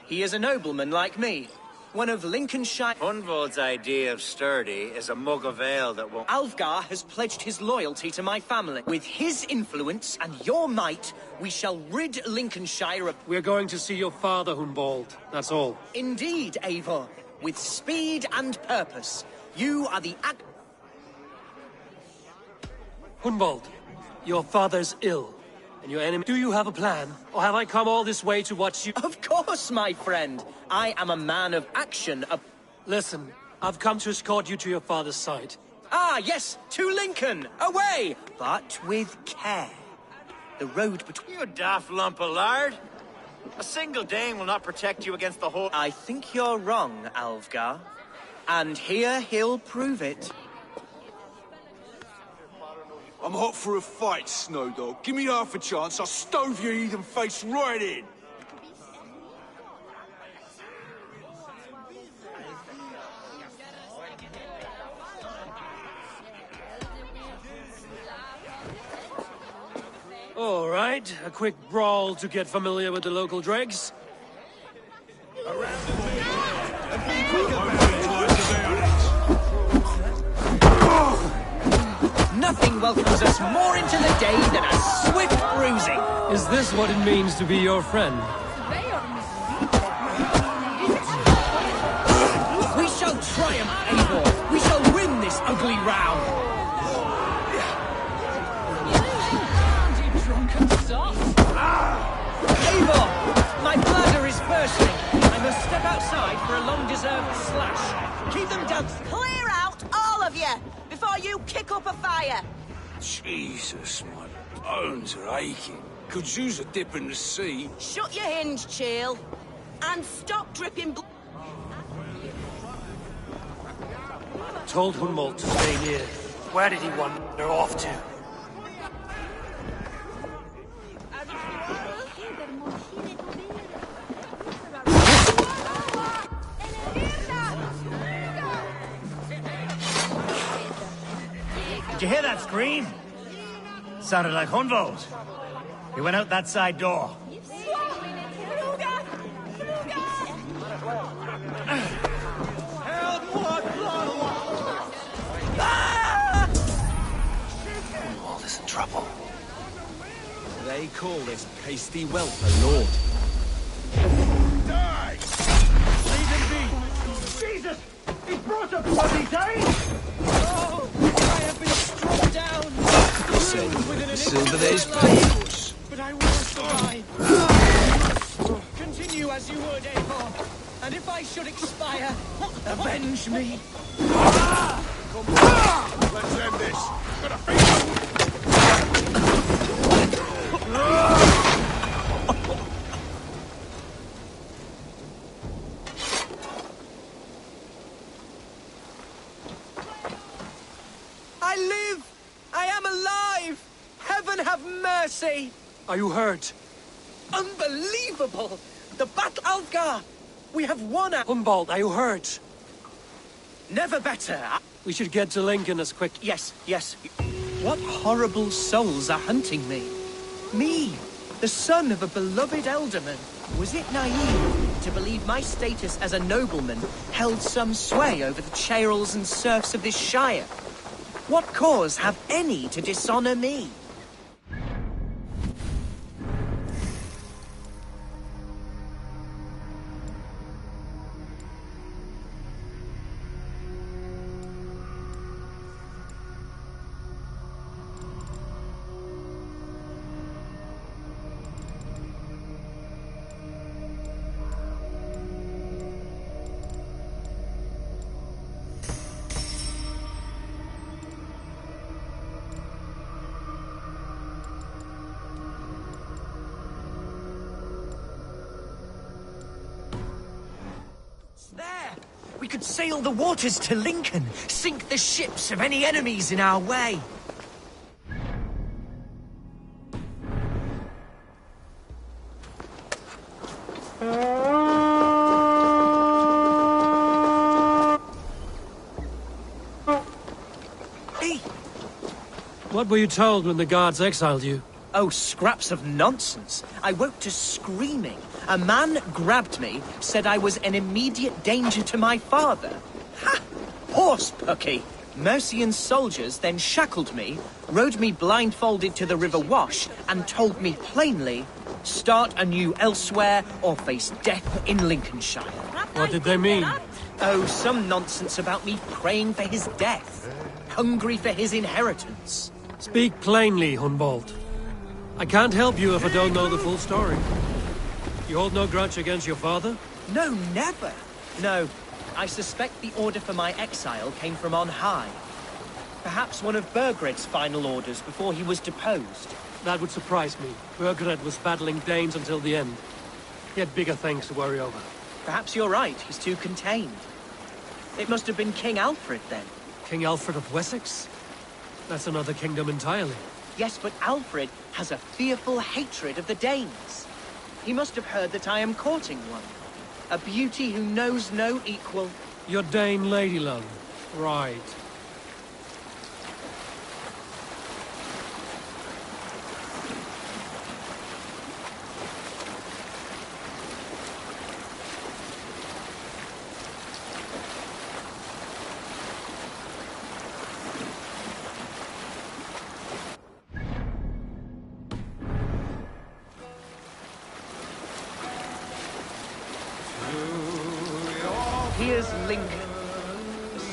He is a nobleman like me. One of Lincolnshire... Hunwald's idea of sturdy is a mug of ale that won't... Alfgar has pledged his loyalty to my family. With his influence and your might, we shall rid Lincolnshire of... We're going to see your father, Hunwald. That's all. Indeed, Eivor. With speed and purpose. You are the Hunwald, your father's ill. And your enemy... Do you have a plan? Or have I come all this way to watch you... Of course, my friend. I am a man of action, Listen, I've come to escort you to your father's side. Ah, yes, to Lincoln! Away! But with care. The road between... You daft lump of lard! A single Dane will not protect you against the whole... I think you're wrong, Alfgar. And here he'll prove it. I'm hot for a fight, Snowdog. Give me half a chance, I'll stove your heathen face right in! All right, a quick brawl to get familiar with the local dregs. welcomes us more into the day than a swift cruising. Is this what it means to be your friend? We shall triumph, Eivor. We shall win this ugly round. Eivor, my bladder is bursting. I must step outside for a long-deserved slash. Keep them down. Clear out, all of you, before you kick up a fire. Jesus, my bones are aching. Could use a dip in the sea. Shut your hinge, Chill, and stop dripping blood. Told Hunwald to stay near. Where did he wander off to? Did you hear that scream? Sounded like Hunwald. He went out that side door. Hunwald is in trouble. They call this pasty whelp a lord. Die! Leave him be! Jesus! He brought a bloody day! Oh, I have been struck down. Silver's paintbrush. But I will survive. Continue as you would, Eivor. And if I should expire, avenge me. Let's end this. Got a finger. I live! I am alive! Heaven have mercy! Are you hurt? Unbelievable! The Battle Algar! We have won our... Hunwald, are you hurt? Never better. We should get to Lincoln as quick... Yes, yes. What horrible souls are hunting me? Me, the son of a beloved elderman. Was it naive to believe my status as a nobleman held some sway over the churls and serfs of this shire? What cause have any to dishonor me? There! We could sail the waters to Lincoln, sink the ships of any enemies in our way. What were you told when the guards exiled you? Oh, scraps of nonsense. I woke to screaming. A man grabbed me, said I was an immediate danger to my father. Ha! Horse pucky! Mercian soldiers then shackled me, rode me blindfolded to the River Wash, and told me plainly, start anew elsewhere or face death in Lincolnshire. What did they mean? Oh, some nonsense about me praying for his death. Hungry for his inheritance. Speak plainly, Hunwald. I can't help you if I don't know the full story. You hold no grudge against your father? No, never. No, I suspect the order for my exile came from on high. Perhaps one of Burgred's final orders before he was deposed. That would surprise me. Burgred was battling Danes until the end. He had bigger things to worry over. Perhaps you're right, he's too contained. It must have been King Alfred, then. King Alfred of Wessex? That's another kingdom entirely. Yes, but Alfred has a fearful hatred of the Danes. He must have heard that I am courting one. A beauty who knows no equal. Your Dane ladylove. Right.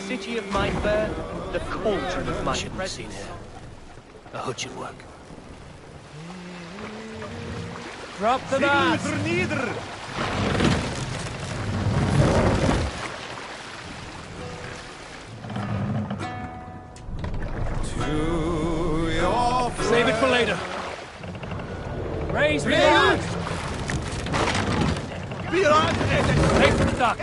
city of my birth, the cauldron of my Shouldn't have seen here. A hood should work. Drop the mast! Save it for later. Raise me on! Wait for the dock.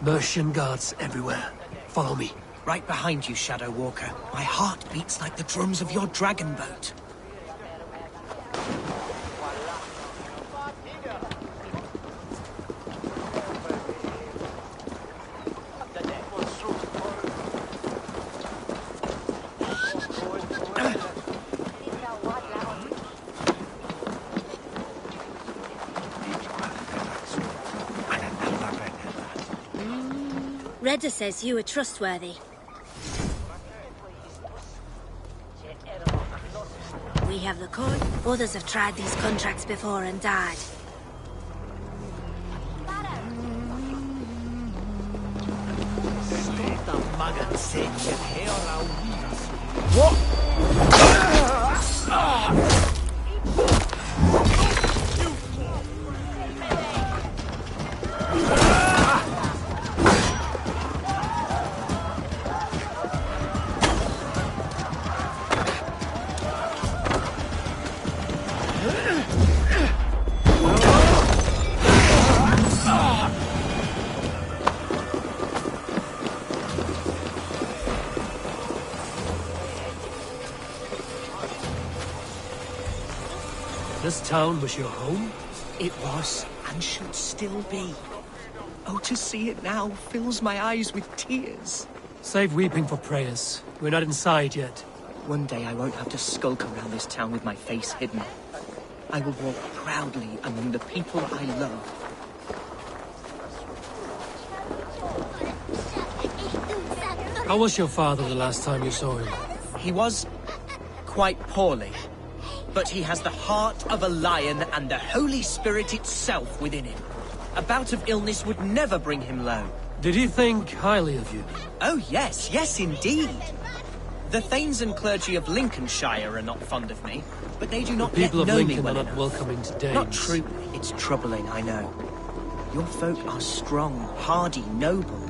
Mercian guards everywhere. Follow me. Right behind you, Shadow Walker. My heart beats like the drums of your dragon boat. Redda says you are trustworthy. We have the coin. Others have tried these contracts before and died. This town was your home? It was, and should still be. Oh, to see it now fills my eyes with tears. Save weeping for prayers. We're not inside yet. One day I won't have to skulk around this town with my face hidden. I will walk proudly among the people I love. How was your father the last time you saw him? He was quite poorly. But he has the heart of a lion and the Holy Spirit itself within him. A bout of illness would never bring him low. Did he think highly of you? Oh yes, yes indeed. The Thanes and clergy of Lincolnshire are not fond of me, but they do not yet know me well enough. The people of Lincoln are not welcoming to Danes. Not true. It's troubling, I know. Your folk are strong, hardy, noble.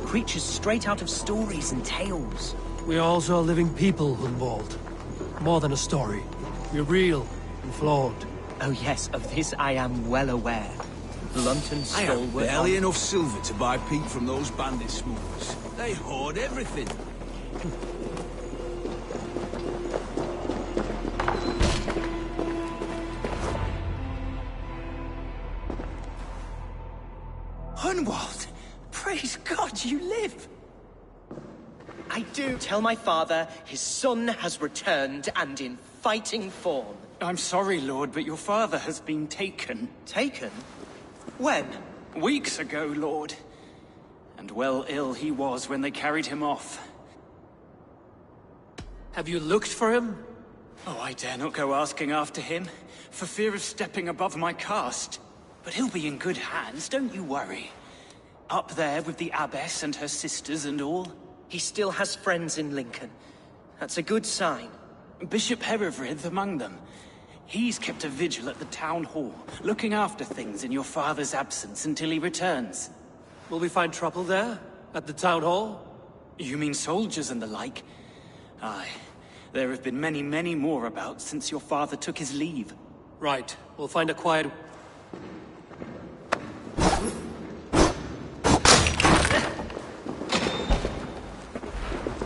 Creatures straight out of stories and tales. We are also a living people, Hunwald. More than a story. We're real and flawed. Oh yes, of this I am well aware. Blunt and I have stalwart. barely enough silver to buy peat from those bandit smugglers. They hoard everything. Hunwald! Praise God you live! I do tell my father his son has returned and in fighting form. I'm sorry, Lord, but your father has been taken. Taken? When? Weeks ago, Lord. And well ill he was when they carried him off. Have you looked for him? Oh, I dare not go asking after him, for fear of stepping above my caste. But he'll be in good hands, don't you worry. Up there with the abbess and her sisters and all. He still has friends in Lincoln. That's a good sign. Bishop Herefrith among them. He's kept a vigil at the town hall, looking after things in your father's absence until he returns. Will we find trouble there? At the town hall? You mean soldiers and the like? Aye. There have been many, many more about since your father took his leave. Right. We'll find a quiet...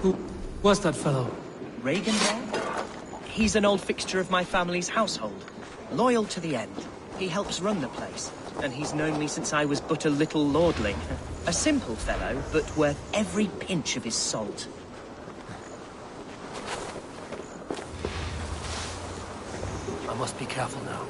Who was that fellow? Reagan there? He's an old fixture of my family's household. Loyal to the end. He helps run the place. And he's known me since I was but a little lordling. A simple fellow, but worth every pinch of his salt. I must be careful now.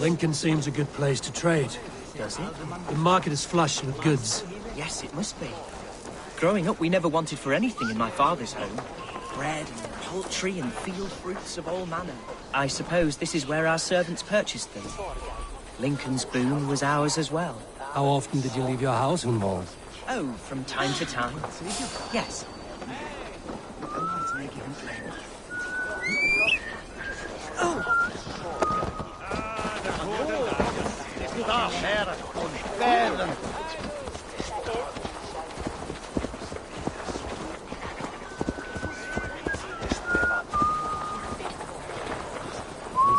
Lincoln seems a good place to trade. Does it? The market is flush with goods. Yes, it must be. Growing up, we never wanted for anything in my father's home. Bread and poultry and field fruits of all manner. I suppose this is where our servants purchased them. Lincoln's boon was ours as well. How often did you leave your house, Hunwald? Oh, from time to time. Yes.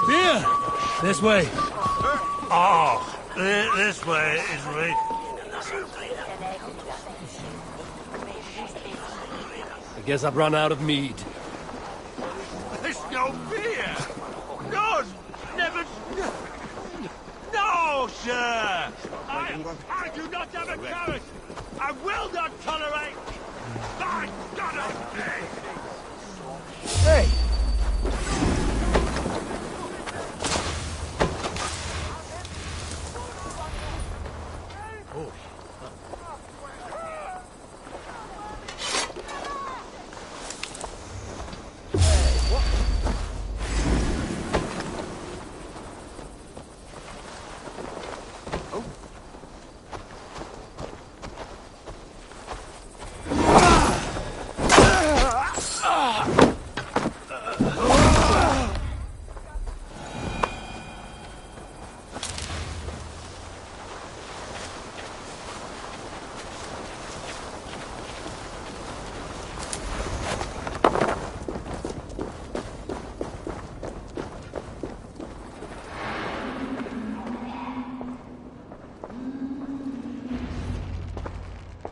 Beer! This way. Oh, this way is right. I guess I've run out of mead. There's no beer! None! Never... No, sir! I do not have a carrot! I will not tolerate... My God, Hey!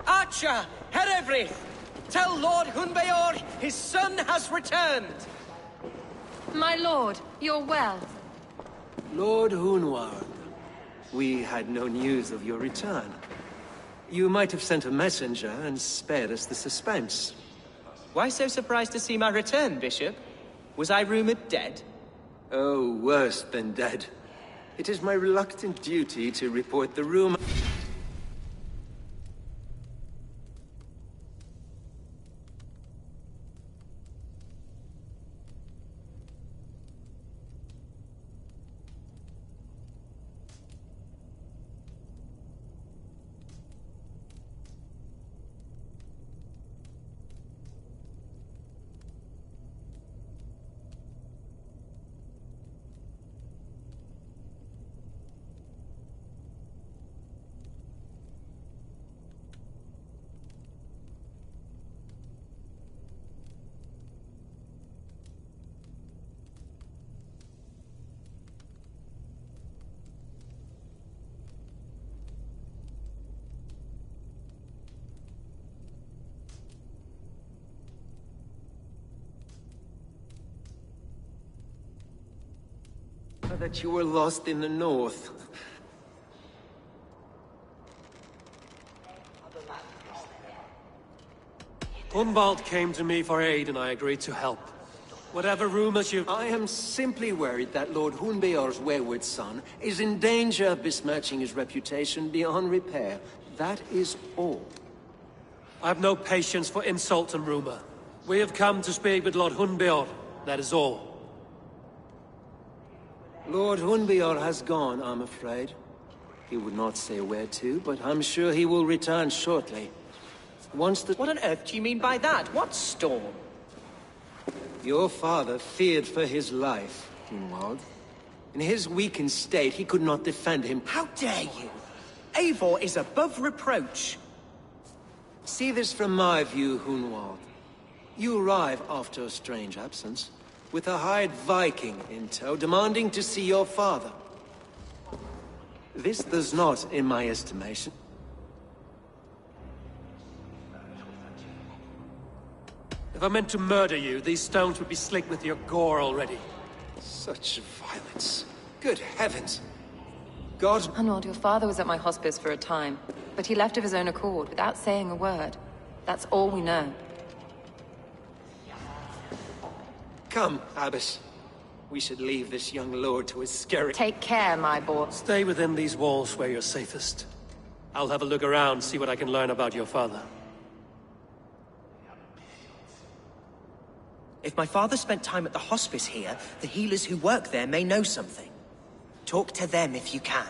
Archer, Herevri, tell Lord Hunbeor his son has returned. My lord, you're well. Lord Hunwald, we had no news of your return. You might have sent a messenger and spared us the suspense. Why so surprised to see my return, Bishop? Was I rumored dead? Oh, worse than dead. It is my reluctant duty to report the rumor. That you were lost in the north. Hunwald came to me for aid and I agreed to help. Whatever rumors you... I am simply worried that Lord Hunbeor's wayward son is in danger of besmirching his reputation beyond repair. That is all. I have no patience for insult and rumor. We have come to speak with Lord Hunbeor. That is all. Lord Hunbeor has gone, I'm afraid. He would not say where to, but I'm sure he will return shortly. Once the... What on earth do you mean by that? What storm? Your father feared for his life, Hunwald. In his weakened state, he could not defend him. How dare you? Eivor is above reproach. See this from my view, Hunwald. You arrive after a strange absence, with a hired Viking in tow, demanding to see your father. This does not, in my estimation. If I meant to murder you, these stones would be slick with your gore already. Such violence. Good heavens. God... Hunwald, your father was at my hospice for a time, but he left of his own accord, without saying a word. That's all we know. Come, Abbess. We should leave this young lord to his scary... Take care, my boy. Stay within these walls where you're safest. I'll have a look around, see what I can learn about your father. If my father spent time at the hospice here, the healers who work there may know something. Talk to them if you can.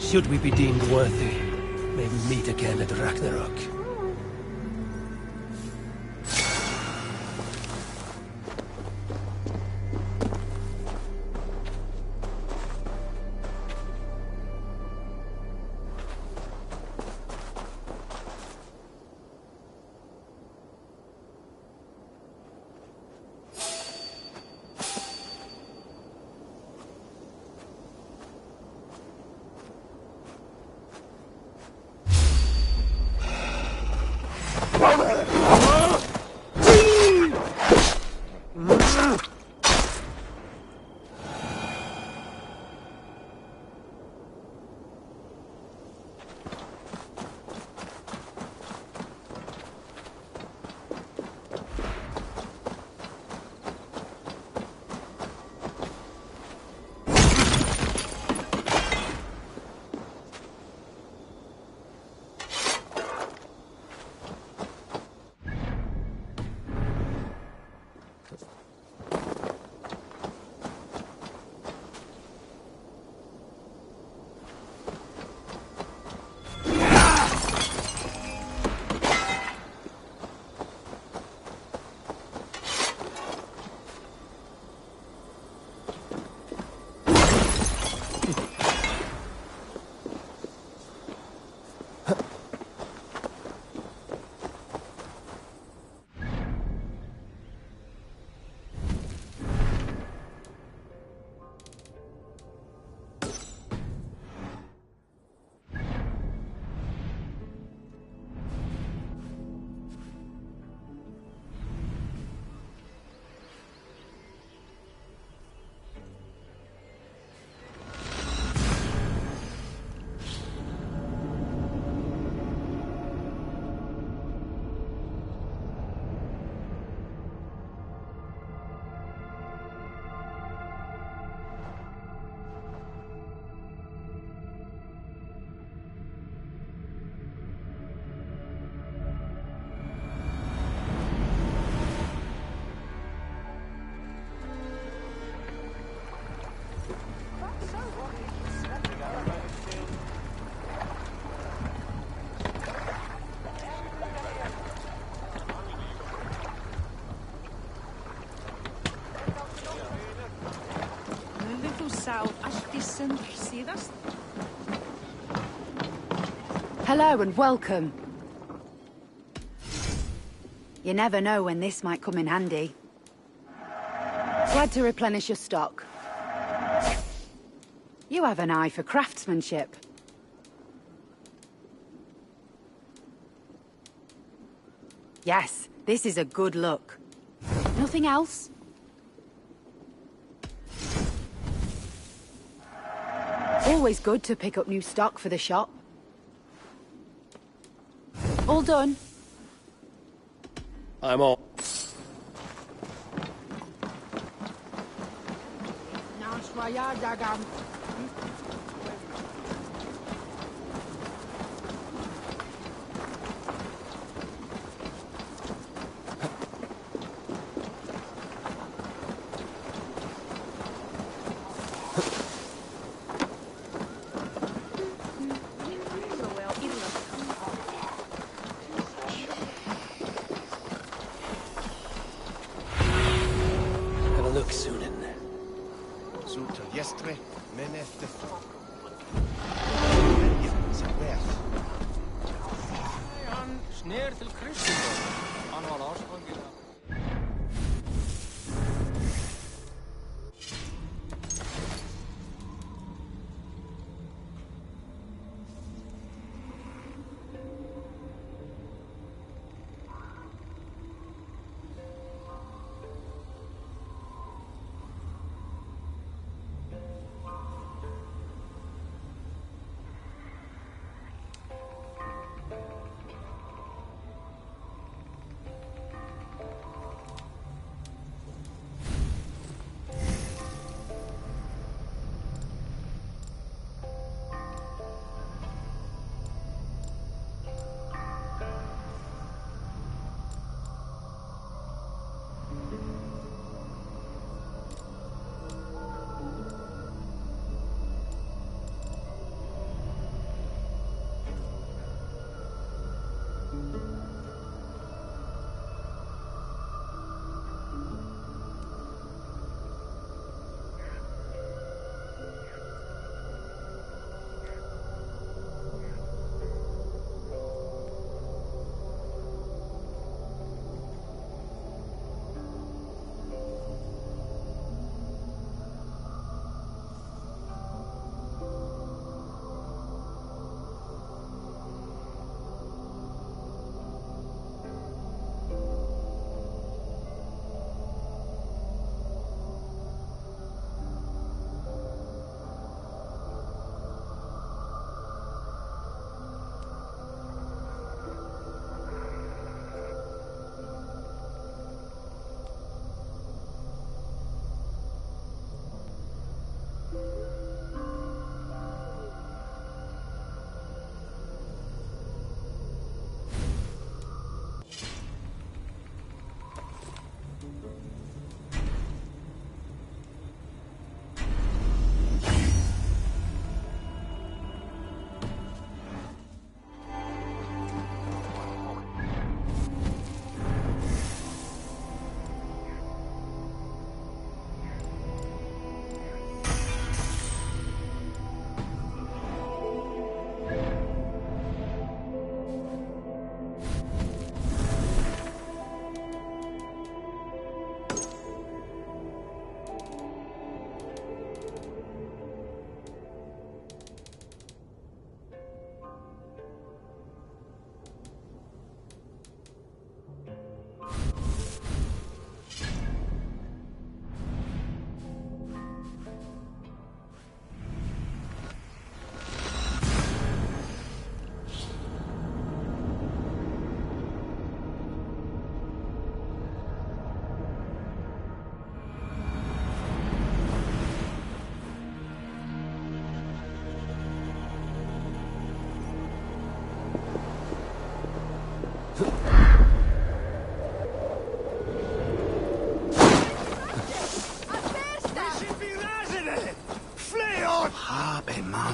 Should we be deemed worthy, may we meet again at Ragnarok. Hello and welcome. You never know when this might come in handy. Glad to replenish your stock. You have an eye for craftsmanship. Yes, this is a good look. Nothing else? Always good to pick up new stock for the shop. All done. I'm all. Have a look, Sunan. Jestre, men efter. Han snör till Kristendom. Han var avsprungen.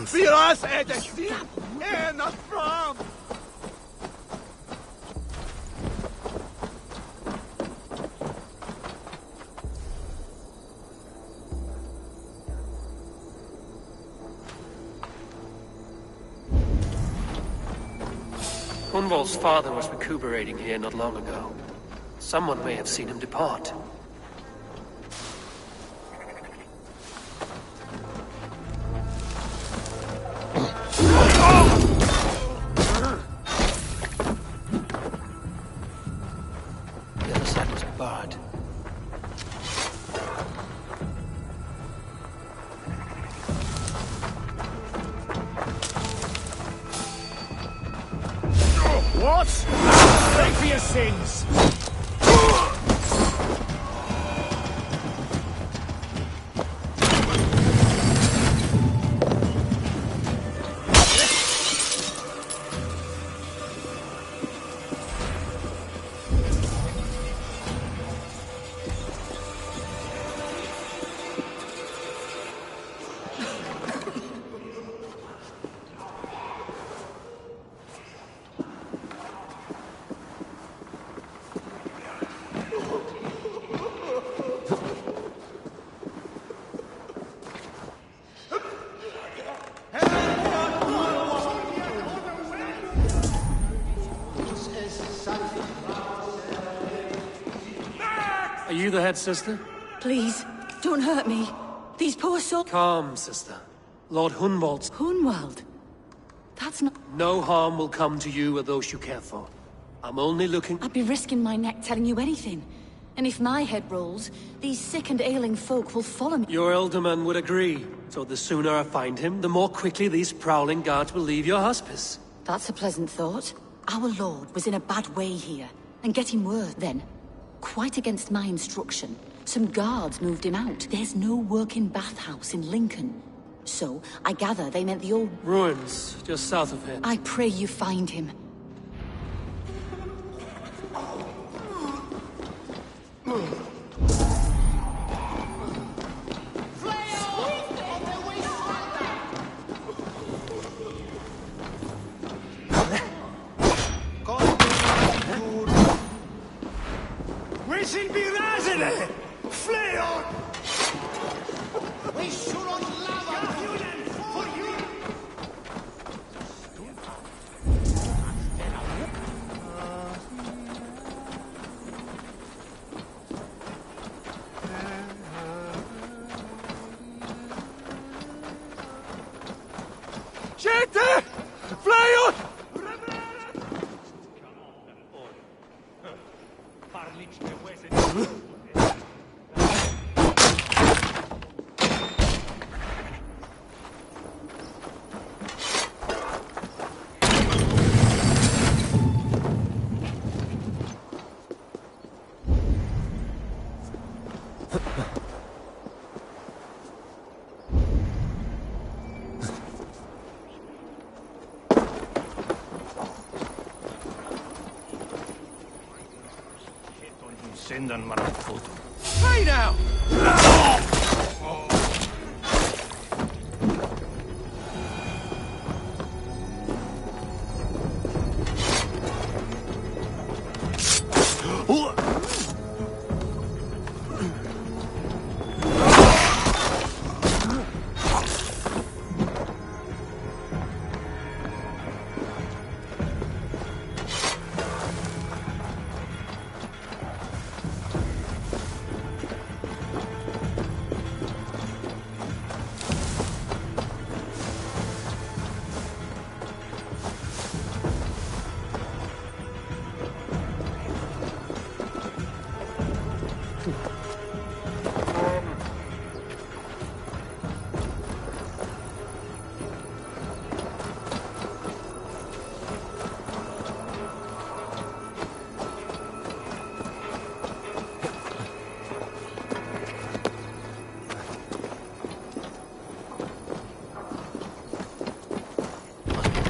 sons. Vi oss er det stil, not from. Hunwald's father was recuperating here not long ago. Someone may have seen him depart. The other side must be barred. What? Pray for your sins! Are you the head sister? Please, don't hurt me. These poor souls... Calm, sister. Lord Hunwald's... Hunwald? That's not... No harm will come to you or those you care for. I'm only looking... I'd be risking my neck telling you anything. And if my head rolls, these sick and ailing folk will follow me. Your elderman would agree. So the sooner I find him, the more quickly these prowling guards will leave your hospice. That's a pleasant thought. Our lord was in a bad way here. And getting worse then. Quite against my instruction. Some guards moved him out. There's no working bathhouse in Lincoln. So, I gather they meant the old... Ruins, just south of here. I pray you find him. We should be razile! Flee on! We should not love for you! Gente! Fly on! Hey now!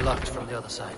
Locked from the other side.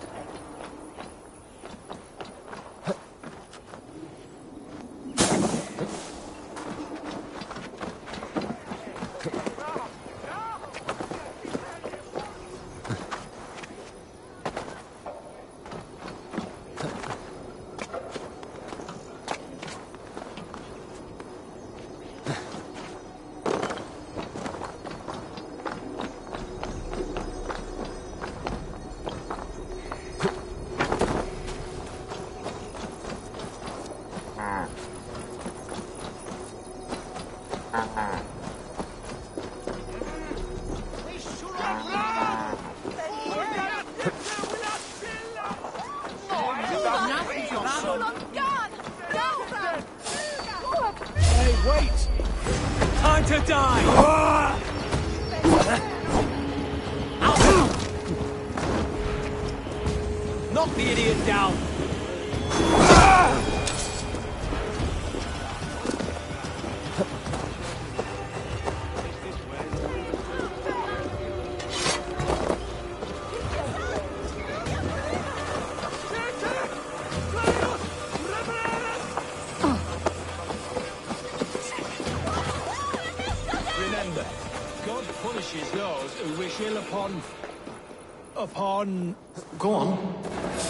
Hey, wait! Time to die! Knock the idiot down! Remember, God punishes those who wish ill upon... Go on.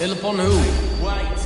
Ill upon who? Wait.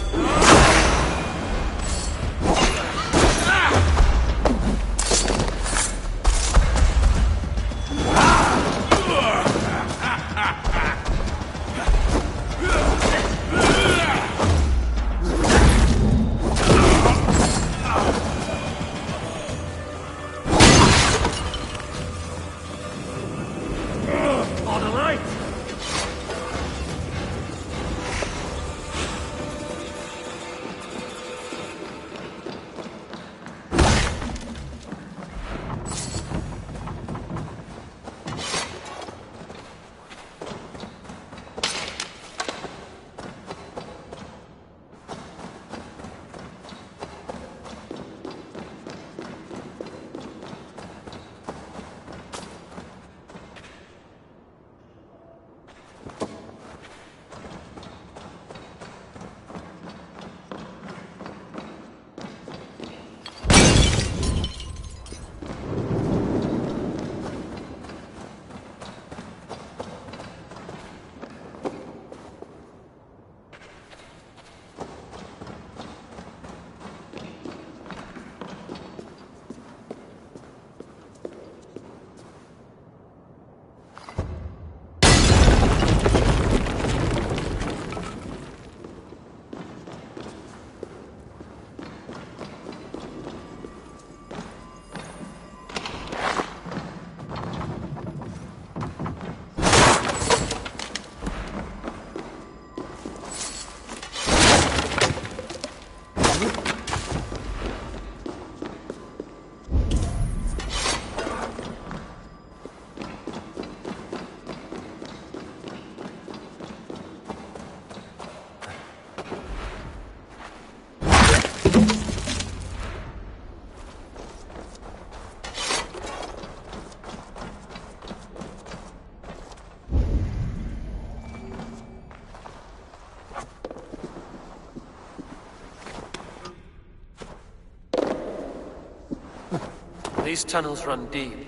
These tunnels run deep.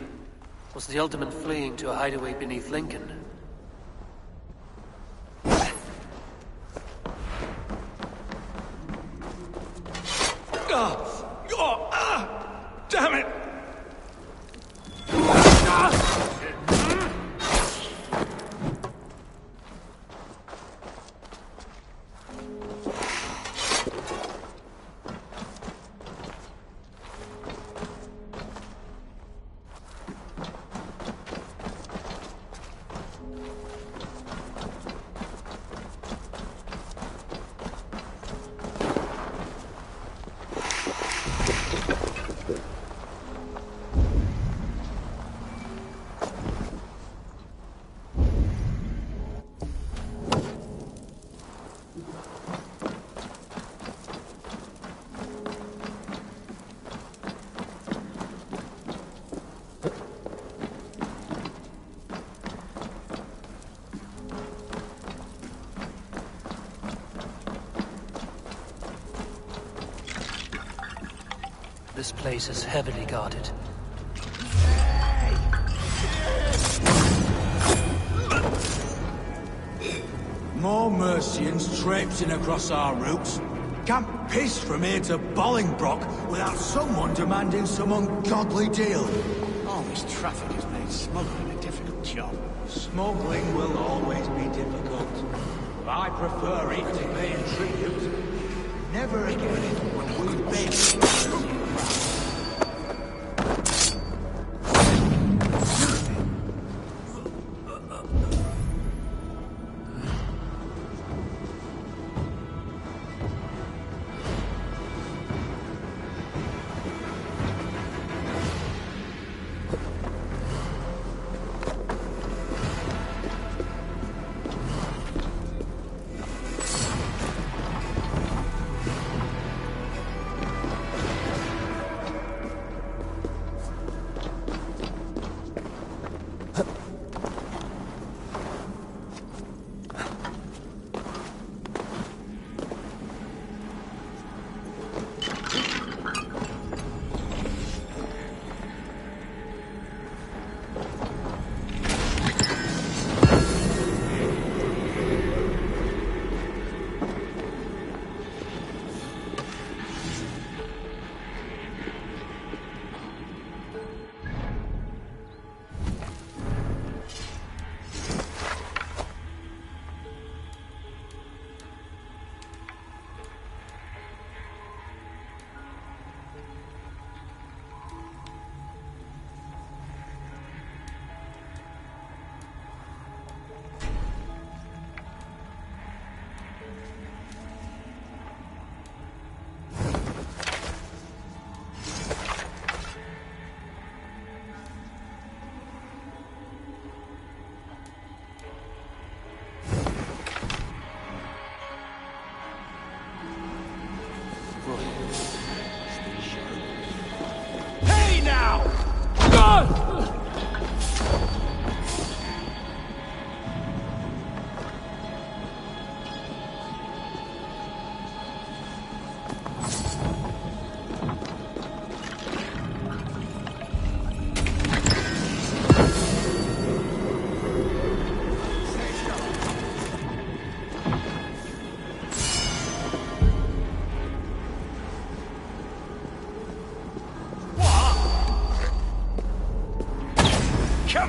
Was the Ultimate fleeing to a hideaway beneath Lincoln? Damn it! This place is heavily guarded. More Mercians traipsing across our routes. Can't piss from here to Bolingbroke without someone demanding some ungodly deal. All this traffic has made smuggling a difficult job. Smuggling will always be difficult. But I prefer it to paying tribute. Never again will we beg.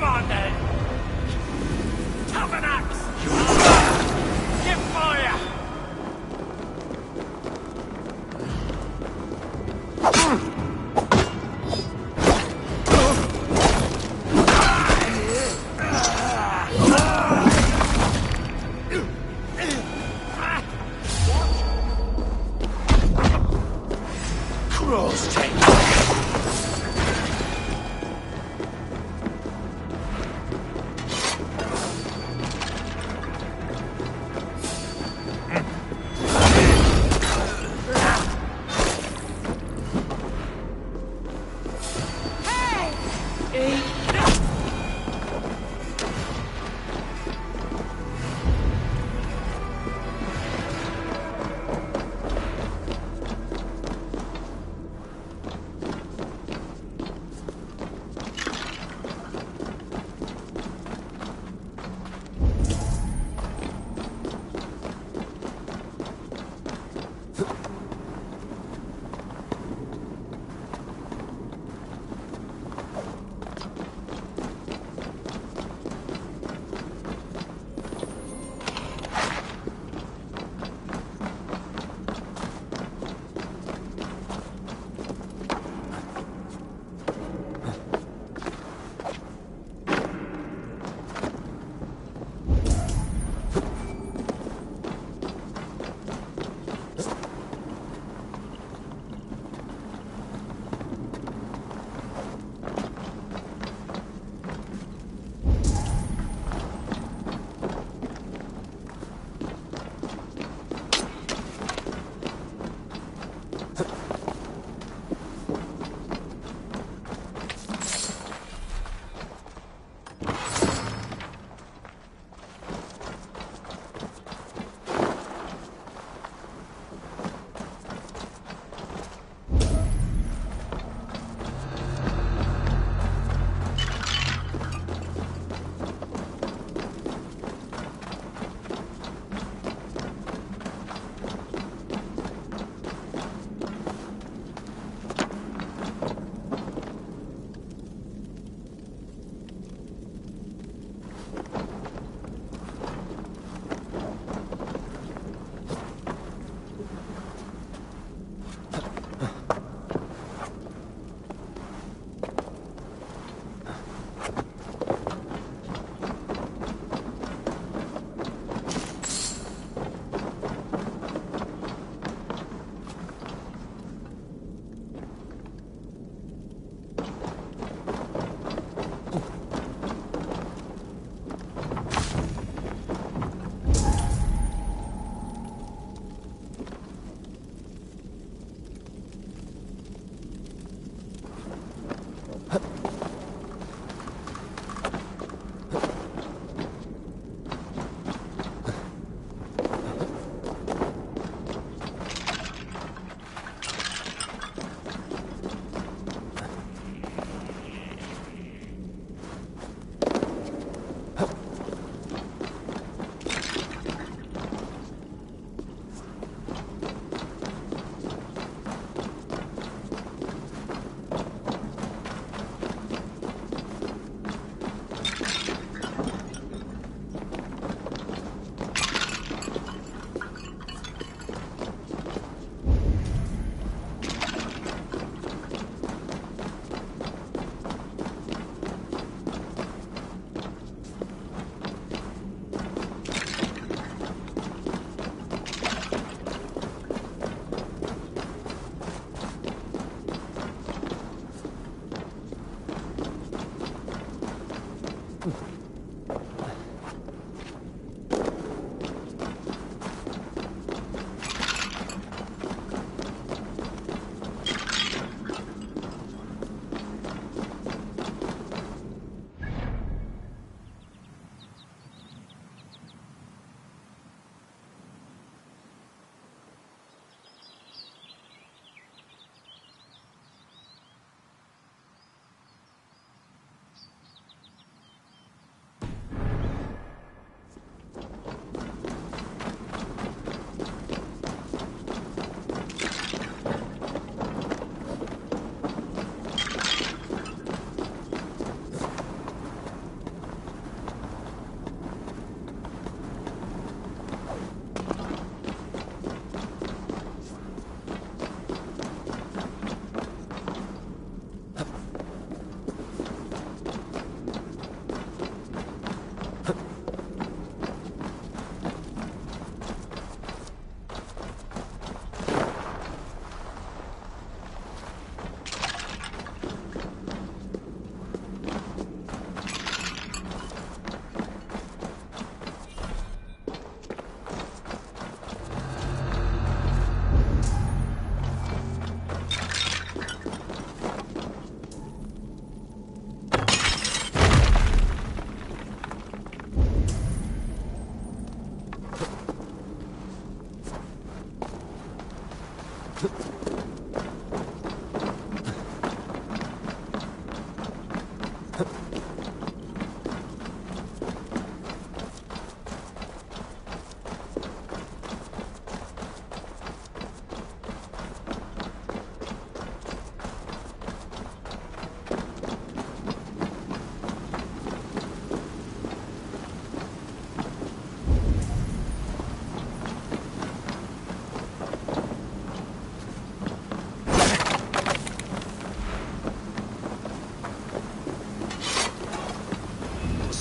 Come on, then! Have an axe! Give fire! Crow's tail.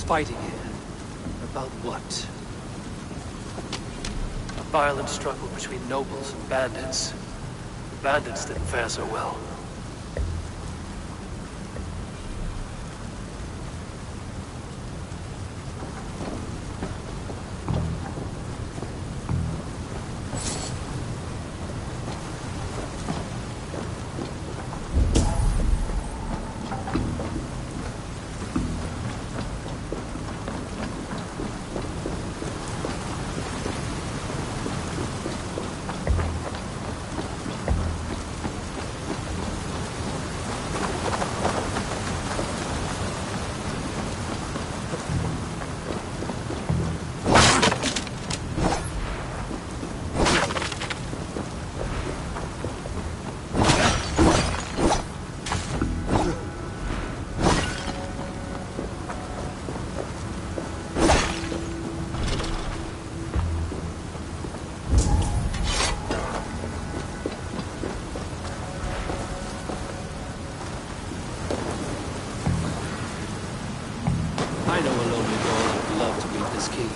Fighting here. About what? A violent struggle between nobles and bandits. The bandits didn't fare so well. I know a lonely girl who'd love to meet this king.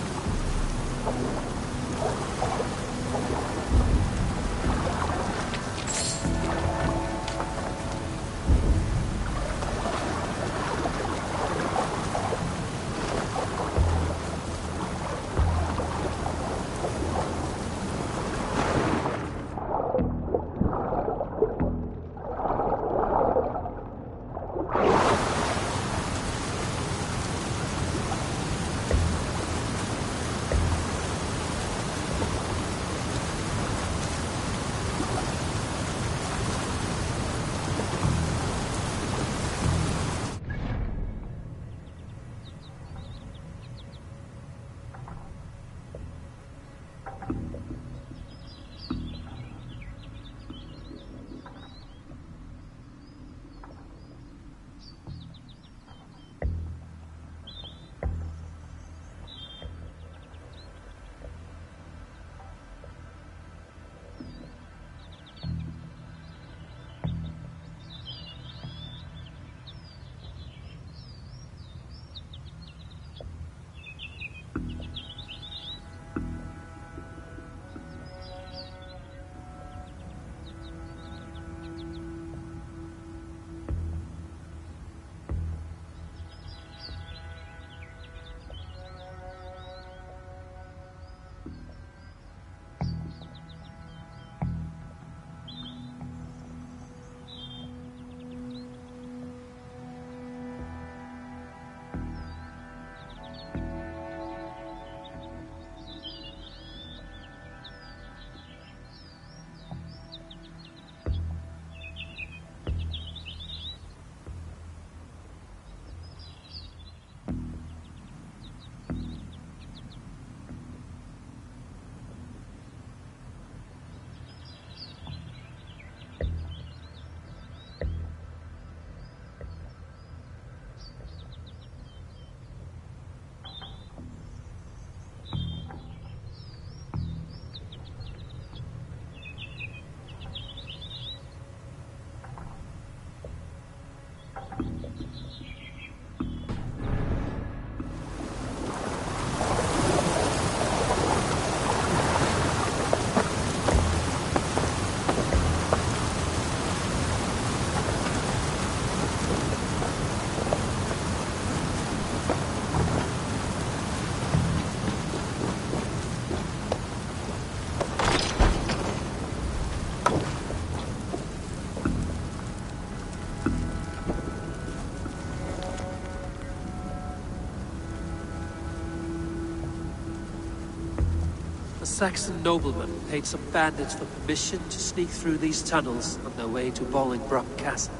A Saxon nobleman paid some bandits for permission to sneak through these tunnels on their way to Bolingbroke Castle.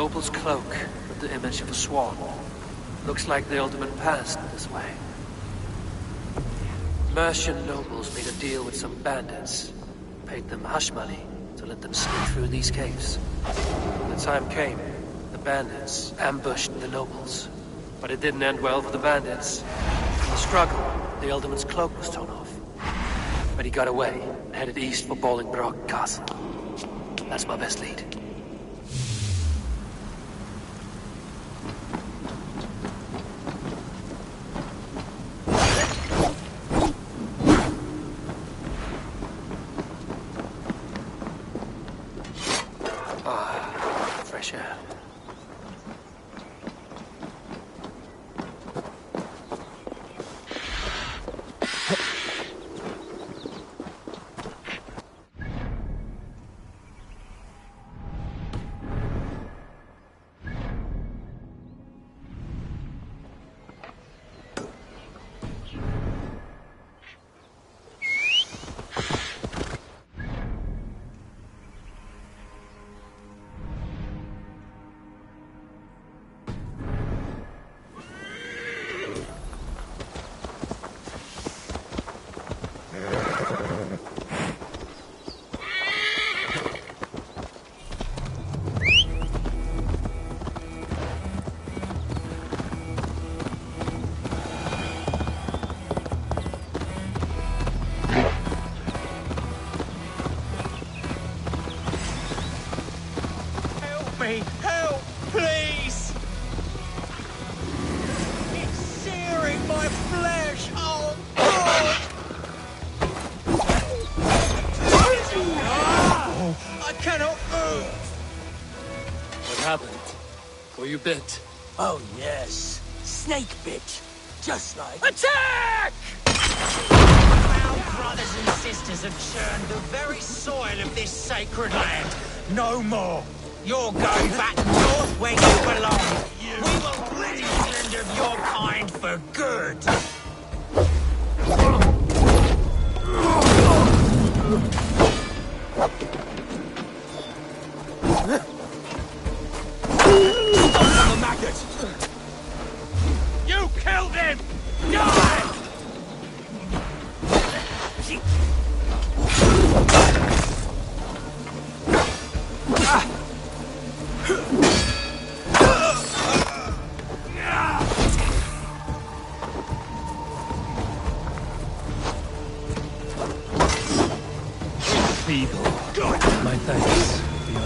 noble's cloak with the image of a swan. Looks like the ultimate passed this way. Mercian nobles made a deal with some bandits. Paid them hush money to let them sneak through these caves. When the time came, the bandits ambushed the nobles. But it didn't end well for the bandits. In the struggle, the Ultimate's cloak was torn off. But he got away and headed east for Bolingbroke Castle. That's my best lead. Fresh air. Help, please! It's searing my flesh! Oh, God! I cannot move! What happened? Were you bit? Oh, yes. Snake bit. Just like... Attack! Our brothers and sisters have churned the very soil of this sacred land. No more. You're going back north where you belong. We will rid England of your kind for good. Stop the magnet! You killed him! Die! Feeble. My thanks for your...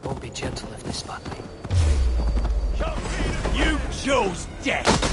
Won't be gentle if they spot me. You chose death!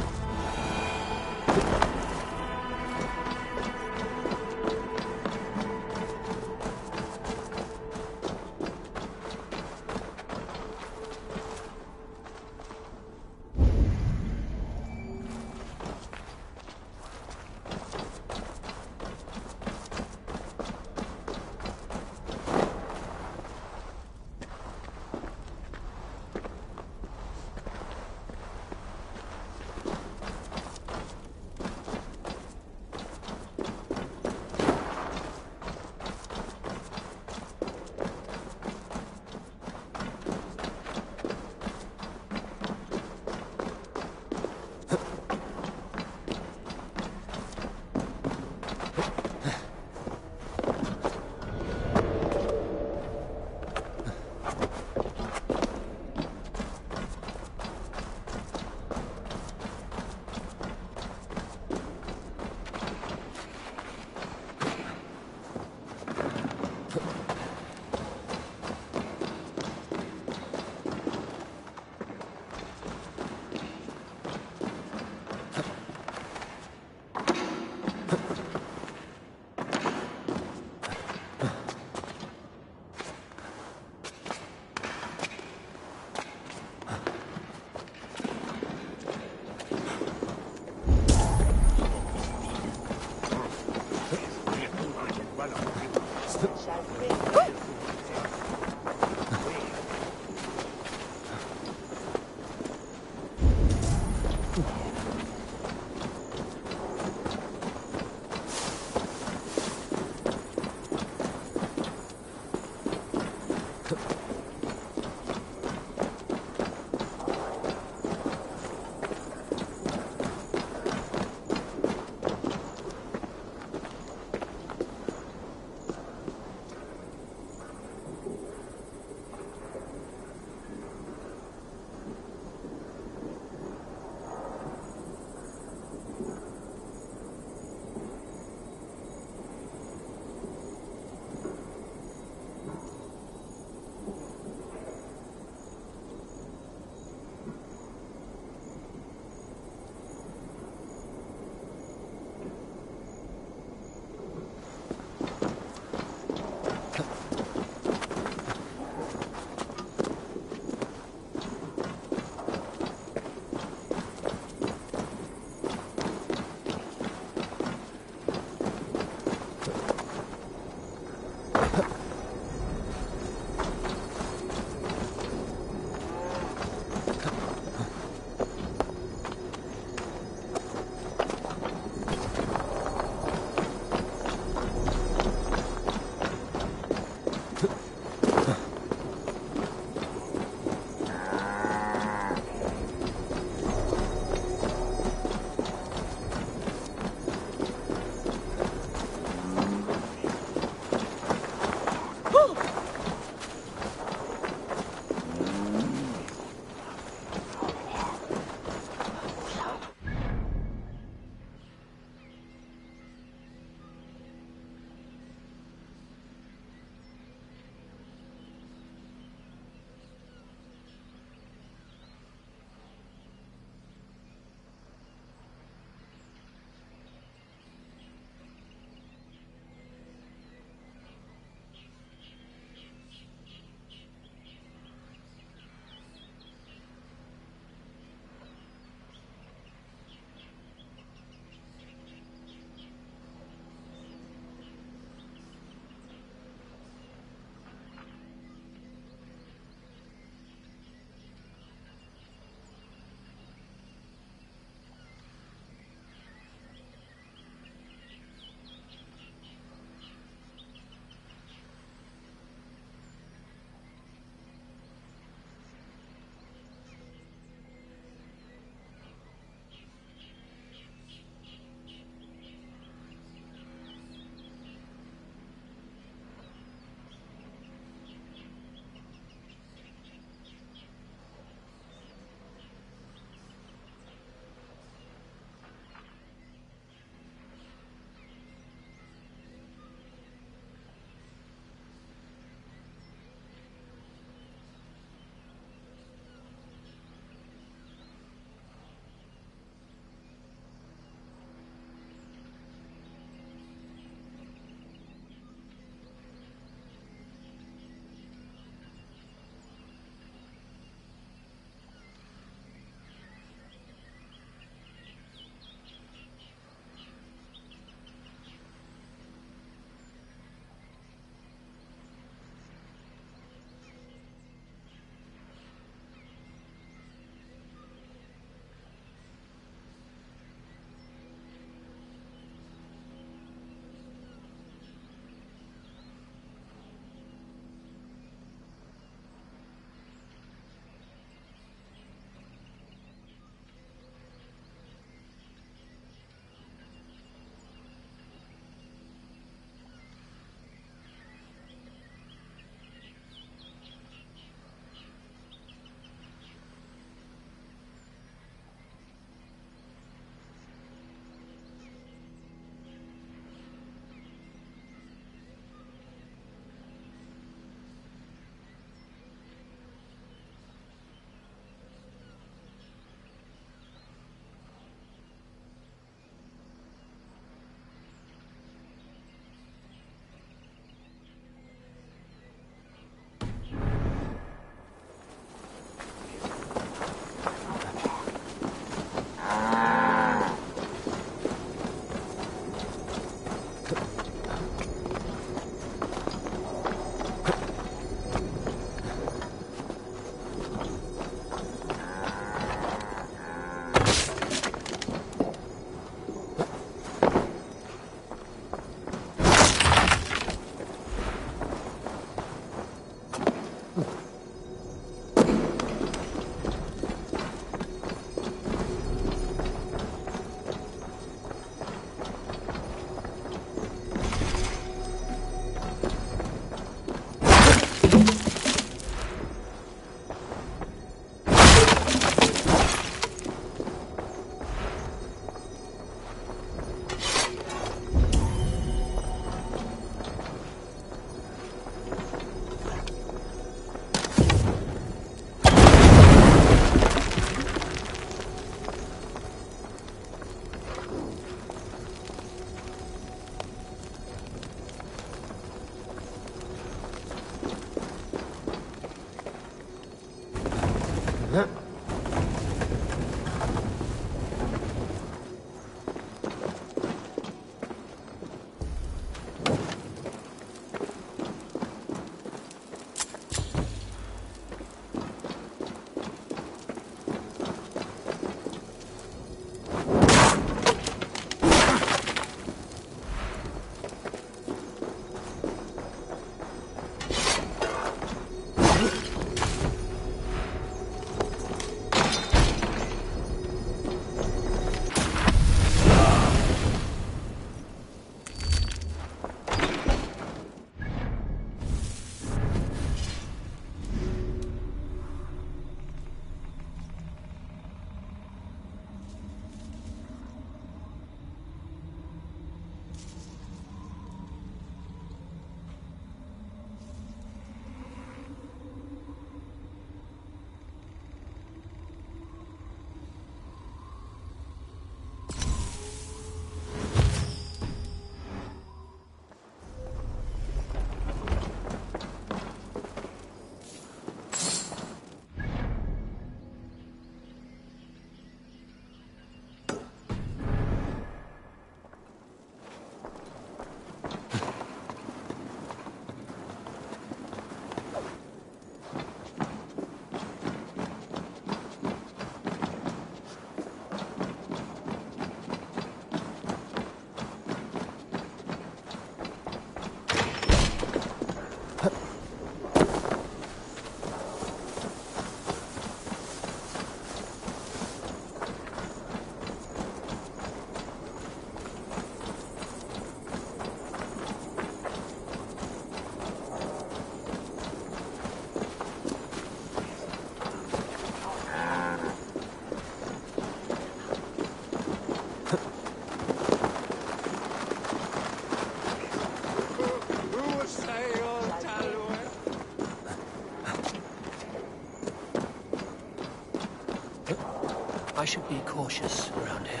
I should be cautious around here.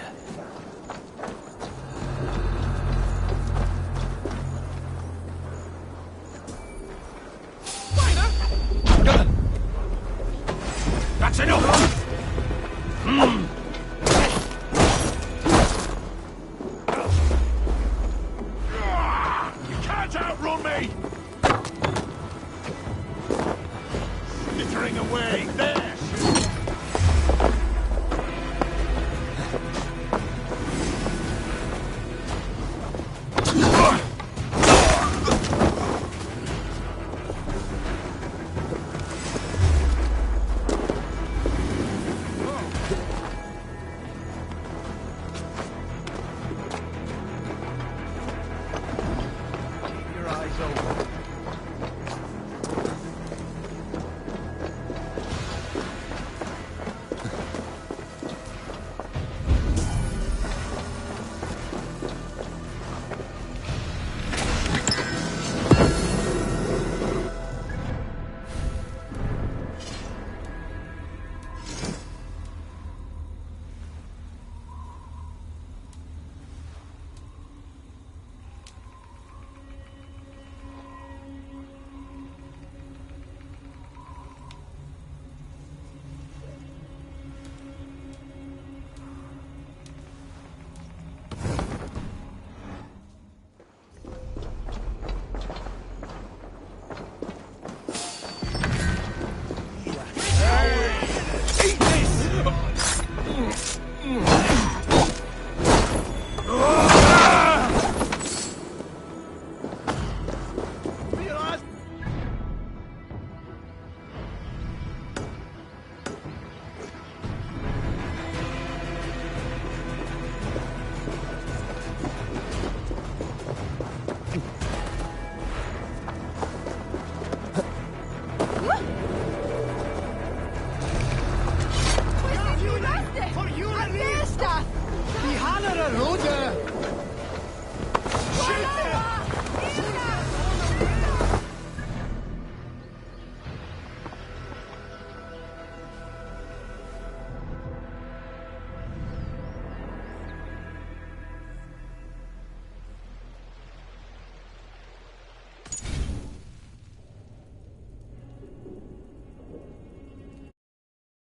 That's enough! You can't outrun me! Slithering away, there!